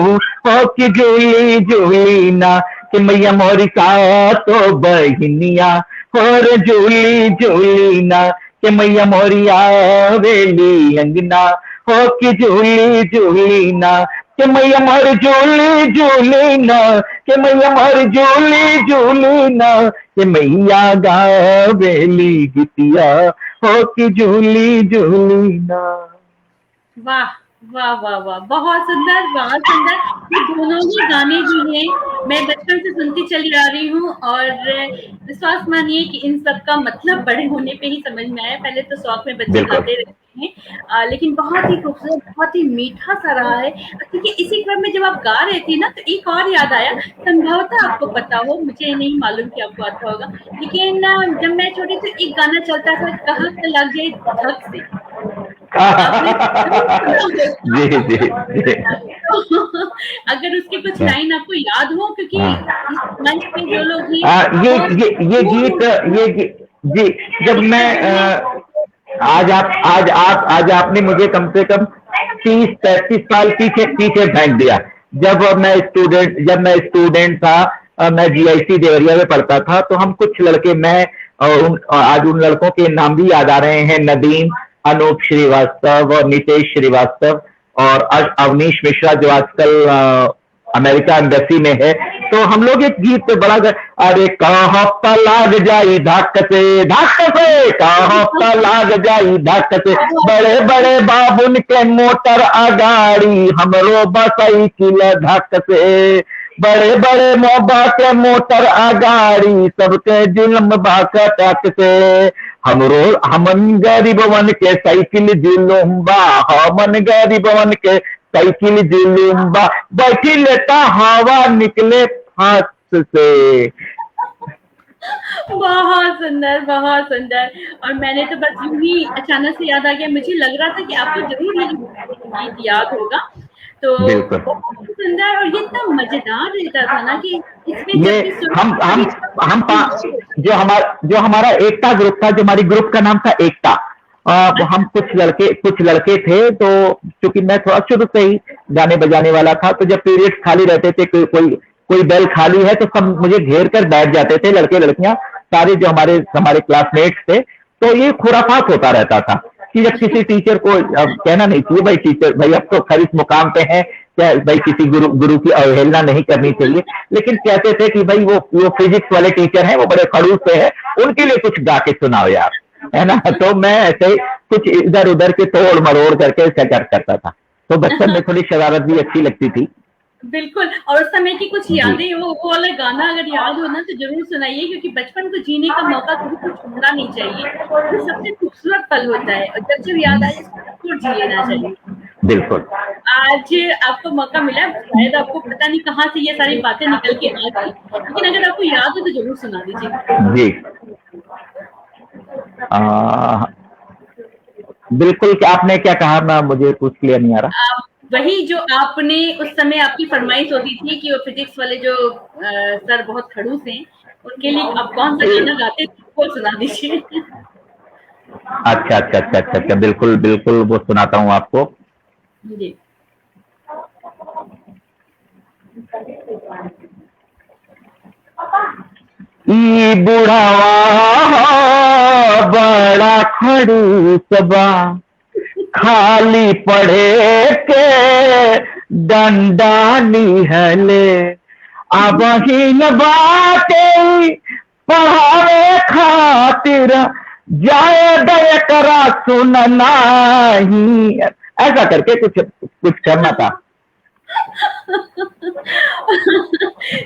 Speaker 2: हो कि झूली झूली ना, कि मैया मोरी का तो बहिनिया, और झूली झूली ना, कि मैया मोरी आवेली अंगना, हो कि झूली झूली ना, कि मैया मोर झूली झूली ना, कि मैया मोर झूली झूली ना, कि मैया गावेली गीतिया, हो कि झूली झूली ना।
Speaker 1: वाह वाह वाह वाह, बहुत सुंदर बहुत सुंदर। ये दोनों ही गाने जो हैं मैं बचपन से सुनती चली आ रही हूँ, और विश्वास मानिए कि इन सब का मतलब बड़े होने पे ही समझ में आया। पहले तो शौक में बच्चे गाते रहते हैं, लेकिन बहुत ही खूबसूरत, बहुत ही मीठा सा रहा है। क्योंकि इसी क्रम में जब आप गा रहे थे ना, तो एक और याद आया, संभवतः आपको पता हो, मुझे नहीं मालूम कि आपको आता होगा, लेकिन जब मैं छोटी थी एक गाना चलता था, कहत लग गए धक से, आपने
Speaker 2: जी जी जी।
Speaker 1: अगर उसके कुछ लाइन आपको याद हो, क्योंकि इस मंच पे जो लोग हैं
Speaker 2: ये गीत जी, जब मैं आज आपने मुझे कम से कम 30-35 साल पीछे पीछे फेंक दिया। जब मैं स्टूडेंट था, मैं जीआईसी देवरिया में पढ़ता था, तो हम कुछ लड़के, मैं आज उन लड़कों के नाम भी याद आ रहे हैं, नदीम, अनूप श्रीवास्तव और नितेश श्रीवास्तव और अवनीश मिश्रा, जो आजकल अमेरिका एम्बेसी में है। तो हम लोग एक गीत पे बड़ा अरे कहता लाग जाई धक से कहता लाग जाई धक से, बड़े बड़े बाबुन के मोटर अगाड़ी हमरो बसाइकिल धक से, बड़े बड़े मोबा के मोटर अगाड़ी सबके जुल्म बाकटक से, हमन गरीबवन के साइकिल जुलुम्बा, हमन गरीबवन के साइकिल जुलुम्बा, बैठी लेता हवा निकले फांस से।
Speaker 1: बहुत सुंदर, बहुत सुंदर। और मैंने तो बस यूं ही अचानक से याद आ गया, मुझे लग रहा था कि आपको जरूर ये गीत याद होगा। तो बहुत सुंदर, और ये इतना मजेदार रहता था ना कि इसमें
Speaker 2: जो हमारा एकता ग्रुप था, जो हमारी ग्रुप का नाम था एकता, हम कुछ लड़के थे, तो क्योंकि मैं थोड़ा शुरू से ही गाने बजाने वाला था, तो जब पीरियड्स खाली रहते थे, कोई बेल खाली है, तो सब मुझे घेर कर बैठ जाते थे, लड़के लड़कियां सारे जो हमारे क्लासमेट्स थे। तो ये खुराफात होता रहता था कि जब किसी टीचर को कहना नहीं चाहिए, भाई टीचर भाई अब तो खरीद मुकाम पे है, क्या भाई किसी गुरु की अवहेलना नहीं करनी चाहिए, लेकिन कहते थे कि भाई वो फिजिक्स वाले टीचर हैं, वो बड़े खड़ूस से है, उनके लिए कुछ गा के सुनाओ यार, है ना। तो मैं ऐसे कुछ इधर उधर के तोड़ मरोड़ करके ऐसा करता था। तो बचपन में थोड़ी शरारत भी अच्छी लगती थी।
Speaker 1: बिल्कुल। और उस समय की कुछ यादें, वो वाला गाना अगर याद हो ना, तो जरूर सुनाइए, क्योंकि बचपन को जीने का मौका कभी कुछ छोड़ना नहीं चाहिए। वो सबसे खूबसूरत पल होता है, और जब याद आए उसको जी लेना चाहिए।
Speaker 2: बिल्कुल।
Speaker 1: आज आपको मौका मिला, शायद आपको पता नहीं कहाँ से ये सारी बातें निकल के आ गई, लेकिन अगर आपको याद हो तो जरूर सुना दीजिए।
Speaker 2: जी बिल्कुल। क्या आपने क्या कहा, मैं मुझे कुछ क्लियर नहीं आ रहा।
Speaker 1: वही जो आपने उस समय आपकी फरमाइश होती थी कि वो फिजिक्स वाले जो सर बहुत खड़ूस हैं, उनके लिए आप कौन सा गाना गाते थे, वो सुना दीजिए।
Speaker 2: अच्छा, बिल्कुल वो सुनाता हूँ आपको
Speaker 1: जी।
Speaker 2: ई बुढ़ावा बड़ा खड़ूस बा, खाली पढ़े के डंडा निहले, अब ही बाटे पढ़ावे खातिर जाए दया करा सुनना ही, ऐसा करके कुछ करना था।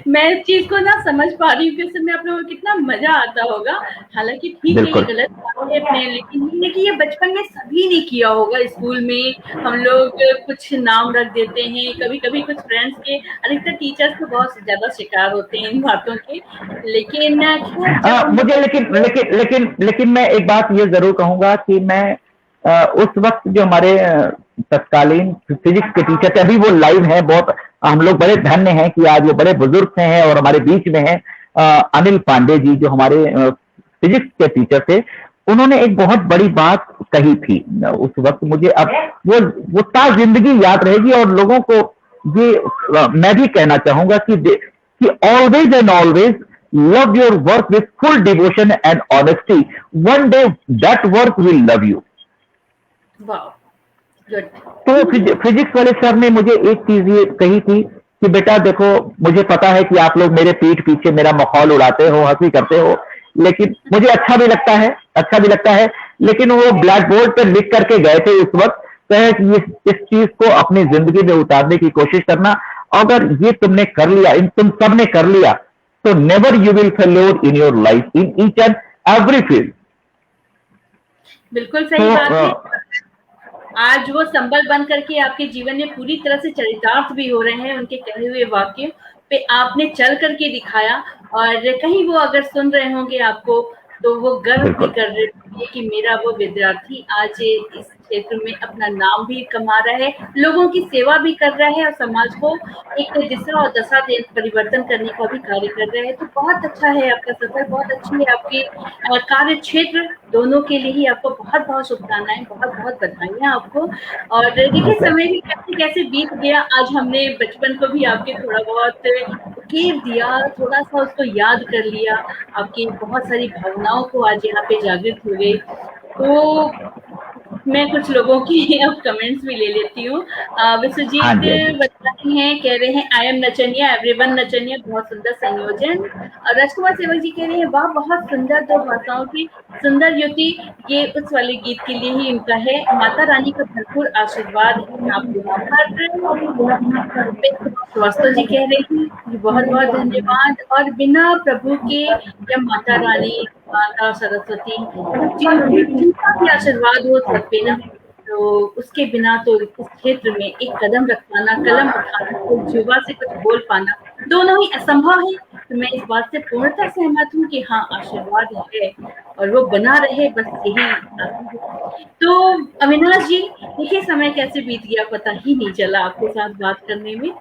Speaker 1: मैं इस चीज को ना समझ पा रही हूँ कि उस समय आप लोगों को कितना मजा आता होगा। हालांकि ठीक है, ये गलत बात है अपने, लेकिन ये बचपन में सभी ने किया होगा। स्कूल में हम लोग कुछ नाम रख देते हैं, कभी कभी कुछ फ्रेंड्स के, अधिकतर टीचर्स तो बहुत ज्यादा शिकार होते हैं इन बातों के। लेकिन
Speaker 2: मुझे लेकिन मैं एक बात ये जरूर कहूंगा कि मैं उस वक्त जो हमारे तत्कालीन फिजिक्स के टीचर थे, अभी वो लाइव है, बहुत हम लोग बड़े धन्य हैं कि आज वो बड़े बुजुर्ग से हैं और हमारे बीच में हैं। अनिल पांडे जी जो हमारे फिजिक्स के टीचर थे, उन्होंने एक बहुत बड़ी बात कही थी उस वक्त, मुझे अब वो ता जिंदगी याद रहेगी। और लोगों को ये मैं भी कहना चाहूंगा कि always and always love your work with full devotion and honesty, one day that work will love you. तो फिजिक्स वाले सर ने मुझे एक चीज ये कही थी कि बेटा देखो, मुझे पता है कि आप लोग मेरे पीठ पीछे मेरा मखौल उड़ाते हो, हंसी करते हो, लेकिन मुझे अच्छा भी लगता है, लेकिन वो ब्लैक बोर्ड पर लिख करके गए थे उस वक्त, कहे कि इस चीज को अपनी जिंदगी में उतारने की कोशिश करना। अगर ये तुमने कर लिया, तुम सबने कर लिया, तो never you will failure in your life in each and every field.
Speaker 1: बिल्कुल सही बात है। आज वो संबल बन करके आपके जीवन में पूरी तरह से चरितार्थ भी हो रहे हैं। उनके कहे हुए वाक्यों पे आपने चल करके दिखाया, और कहीं वो अगर सुन रहे होंगे आपको तो वो गर्व भी कर रहे होंगे कि मेरा वो विद्यार्थी आज इस क्षेत्र में अपना नाम भी कमा रहा है, लोगों की सेवा भी कर रहा है और समाज को एक दिशा और दशा परिवर्तन करने का भी कार्य कर रहा है। तो बहुत अच्छा है आपका सफर, बहुत अच्छी है आपकी कार्य क्षेत्र। दोनों के लिए ही आपको बहुत बहुत शुभकामनाएं, बहुत बहुत बधाइयां आपको। और देखिए समय भी कैसे कैसे बीत गया। आज हमने बचपन को भी आपके थोड़ा बहुत उकेर दिया, थोड़ा सा उसको याद कर लिया, आपकी बहुत सारी भावनाओं को आज यहाँ पे जागृत हो गई। तो मैं कुछ लोगों की अब कमेंट्स भी ले लेती हूँ। विश्वजीत बता रहे हैं, कह रहे हैं आई एम नचनिया, एवरीवन नचनिया, बहुत सुंदर संयोजन। और राजकुमार सेवक जी कह रहे हैं वाह बहुत सुंदर, दो भाषाओं की सुंदर युति। ये उस वाले गीत के लिए ही इनका है। माता रानी का भरपूर आशीर्वाद है आप लोगों पर। श्रीवास्तव जी कह रहे हैं बहुत बहुत धन्यवाद। और बिना प्रभु के या माता रानी, माता सरस्वती जिनका भी आशीर्वाद हो सब पे ना, तो उसके बिना तो इस क्षेत्र में एक कदम रख पाना, कलम उठाना, जुबा से कुछ बोल पाना, दोनों ही असंभव है। तो मैं इस बात से पूर्णतः सहमत हूँ कि हाँ आशीर्वाद है और वो बना रहे, बस यही। तो अविनाश जी देखिए समय कैसे बीत गया पता ही नहीं चला आपके साथ बात करने में।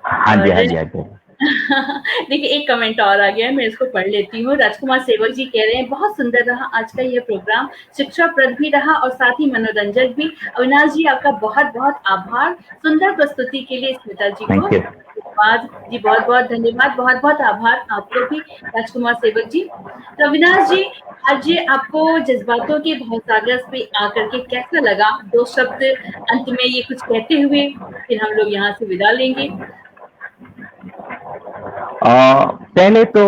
Speaker 2: हाँ जी।
Speaker 1: देखिए एक कमेंट और आ गया है, मैं इसको पढ़ लेती हूँ। राजकुमार सेवक जी कह रहे हैं बहुत सुंदर रहा आज का यह प्रोग्राम, शिक्षाप्रद भी रहा और साथ ही मनोरंजक भी। अविनाश जी आपका बहुत बहुत आभार सुंदर प्रस्तुति के लिए। स्मिता जी को धन्यवाद जी, बहुत बहुत धन्यवाद, बहुत बहुत आभार आपको भी राजकुमार सेवक जी। तो अविनाश जी आज आपको जज्बातों के भवसागर पे आकर के कैसा लगा? दो शब्द अंत में ये कुछ कहते हुए फिर हम लोग यहाँ से विदा लेंगे।
Speaker 2: पहले तो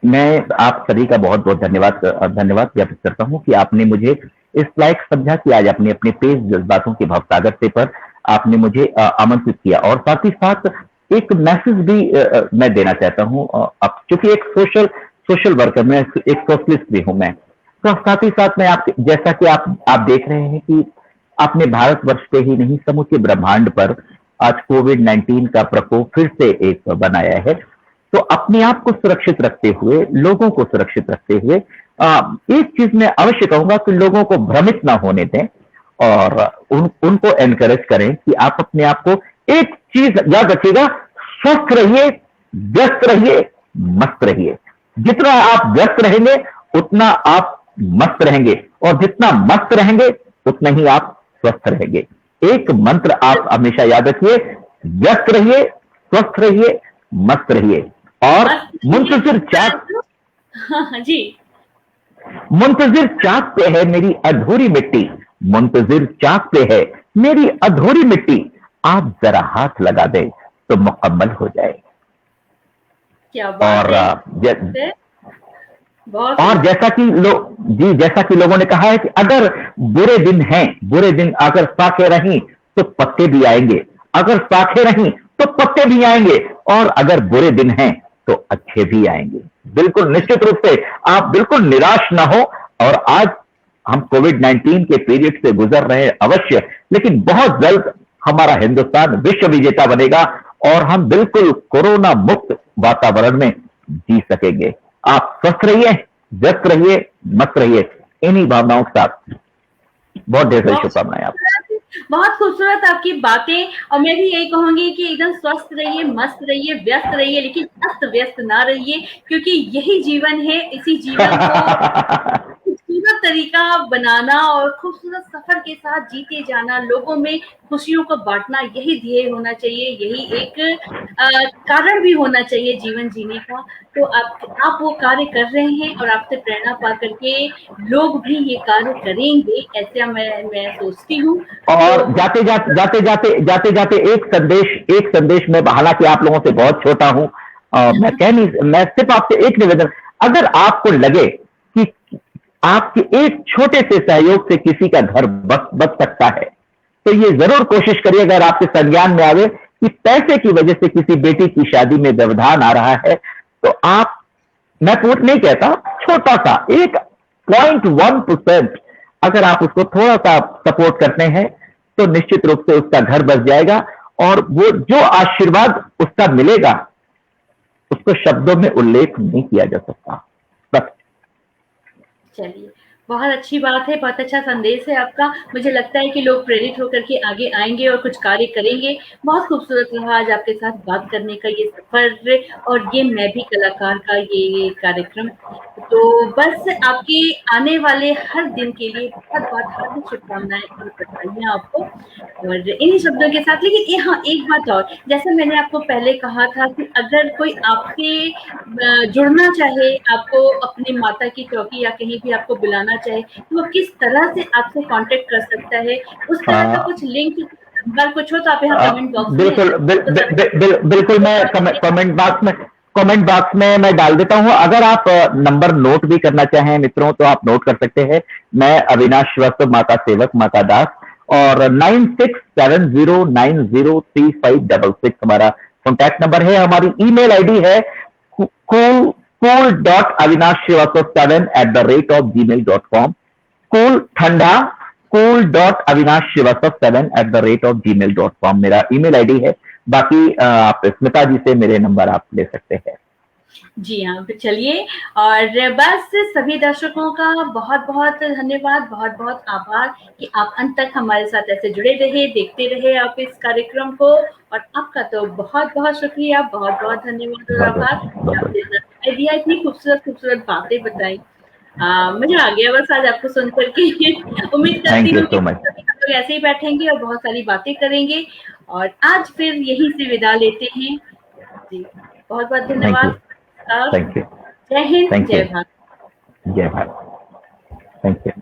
Speaker 2: मैं आप सभी का बहुत बहुत धन्यवाद व्यक्त करता हूं कि आपने मुझे इस लायक समझा कि आज अपने अपने तेज जज्बातों के भवसागर से पर आपने मुझे आमंत्रित किया। और साथ ही साथ एक मैसेज भी मैं देना चाहता हूं। अब चूंकि एक सोशल वर्कर, मैं एक सोशलिस्ट भी हूं मैं, तो साथ ही साथ मैं जैसा कि आप देख रहे हैं कि आपने भारतवर्ष पे ही नहीं समूचे ब्रह्मांड पर आज कोविड-19 का प्रकोप फिर से एक बनाया है। तो अपने आप को सुरक्षित रखते हुए, लोगों को सुरक्षित रखते हुए एक चीज मैं अवश्य कहूंगा कि लोगों को भ्रमित ना होने दें और उनको एनकरेज करें कि आप अपने आप को, एक चीज याद रखिएगा, स्वस्थ रहिए, व्यस्त रहिए, मस्त रहिए। जितना आप व्यस्त रहेंगे उतना आप मस्त रहेंगे, और जितना मस्त रहेंगे उतना ही आप स्वस्थ रहेंगे। एक मंत्र आप हमेशा याद रखिए, व्यस्त रहिए, स्वस्थ रहिए, मस्त रहिए। और मुंतजिर चाक
Speaker 1: जी,
Speaker 2: मुंतजिर चाक पे है मेरी अधूरी मिट्टी, मुंतजिर चाक पे है मेरी अधूरी मिट्टी, आप जरा हाथ लगा दे तो मुकम्मल हो जाए।
Speaker 1: क्या बात है।
Speaker 2: और जैसा कि लोगों ने कहा है कि अगर बुरे दिन अगर साखे रहीं तो पत्ते भी आएंगे, अगर साखे रहीं तो पत्ते भी आएंगे, और अगर बुरे दिन हैं तो अच्छे भी आएंगे। बिल्कुल निश्चित रूप से आप बिल्कुल निराश ना हो। और आज हम कोविड-19 के पीरियड से गुजर रहे हैं अवश्य, लेकिन बहुत जल्द हमारा हिंदुस्तान विश्व विजेता बनेगा और हम बिल्कुल कोरोना मुक्त वातावरण में जी सकेंगे। आप स्वस्थ रहिए, व्यस्त रहिए, मस्त रहिए, इन्हीं भावनाओं के साथ बहुत ढेर सारी शुभकामनाएं आपको।
Speaker 1: बहुत खूबसूरत आपकी बातें। और मैं भी यही कहूंगी कि एकदम स्वस्थ रहिए, मस्त रहिए, व्यस्त रहिए, लेकिन अस्त व्यस्त ना रहिए, क्योंकि यही जीवन है। इसी जीवन को खूबसूरत तरीका बनाना और खूबसूरत सफर के साथ जीते जाना, लोगों में खुशियों को बांटना, यही ध्येय होना चाहिए, यही एक कारण भी होना चाहिए जीवन जीने का। तो आप वो कार्य कर रहे हैं और आपसे प्रेरणा पा करके लोग भी ये कार्य करेंगे, ऐसा मैं सोचती हूँ।
Speaker 2: और जाते जाते एक संदेश में, हालांकि आप लोगों से बहुत छोटा हूं, मैं सिर्फ आपसे एक निवेदन, अगर आपको लगे कि आपके एक छोटे से सहयोग से किसी का घर बच सकता है, तो ये जरूर कोशिश करिए, अगर आपके संज्ञान में आवे कि पैसे की वजह से किसी बेटी की शादी में व्यवधान आ रहा है, तो आप, मैं पूछ नहीं कहता, छोटा सा 1.1% अगर आप उसको थोड़ा सा सपोर्ट करते हैं तो निश्चित रूप से उसका घर बस जाएगा, और वो जो आशीर्वाद उसका मिलेगा उसको शब्दों में उल्लेख नहीं किया जा सकता। बस।
Speaker 1: चलिए, बहुत अच्छी बात है, बहुत अच्छा संदेश है आपका। मुझे लगता है कि लोग प्रेरित होकर के आगे आएंगे और कुछ कार्य करेंगे। बहुत खूबसूरत रहा आज आपके साथ बात करने का ये सफर, और ये मैं भी कलाकार का ये कार्यक्रम। तो बस आपके आने वाले हर दिन के लिए बहुत बहुत हार्दिक शुभकामनाएं और बधाइयां आपको। और इन्हीं शब्दों के साथ, लेकिन हाँ, एक बात और, जैसे मैंने आपको पहले कहा था कि अगर कोई आपसे जुड़ना चाहे, आपको अपनी माता की चौकी या कहीं भी आपको बुलाना चाहे, तो वो किस तरह से आपसे कांटेक्ट कर सकता है? उस तरह का कुछ लिंक, नंबर कुछ हो तो आप यहाँ कमेंट बॉक्स में
Speaker 2: बिल्कुल मैं कमेंट बॉक्स में मैं डाल देता हूँ। अगर आप नंबर नोट भी करना चाहें मित्रों तो आप नोट कर सकते हैं। मैं अविनाश श्रीवास्तव, माता सेवक, माता दास, और 9670903566 हमारा कॉन्टैक्ट नंबर है। हमारी ईमेल आईडी है cool.avinashsrivastava7@gmail.com। cool ठंडा cool.avinashsrivastava7@gmail.com मेरा ईमेल आईडी है। बाकी आप स्मिता जी से मेरे नंबर आप ले सकते हैं।
Speaker 1: जी हाँ, तो चलिए, और बस सभी दर्शकों का बहुत बहुत धन्यवाद, बहुत बहुत आभार कि आप अंत तक हमारे साथ ऐसे जुड़े रहे, देखते रहे आप इस कार्यक्रम को। और आपका तो बहुत बहुत शुक्रिया, बहुत बहुत धन्यवाद और आभार। आपने दिया, इतनी खूबसूरत खूबसूरत बातें बताई, मजा आ गया बस आज आपको सुन करके। उम्मीद करती हूँ कि सभी हम लोग ऐसे ही बैठेंगे और बहुत सारी बातें करेंगे। और आज फिर यहीं से विदा लेते हैं जी। बहुत बहुत धन्यवाद।
Speaker 2: Thank you.
Speaker 1: जय हिंद, जय भारत।
Speaker 2: जय भारत। Thank you.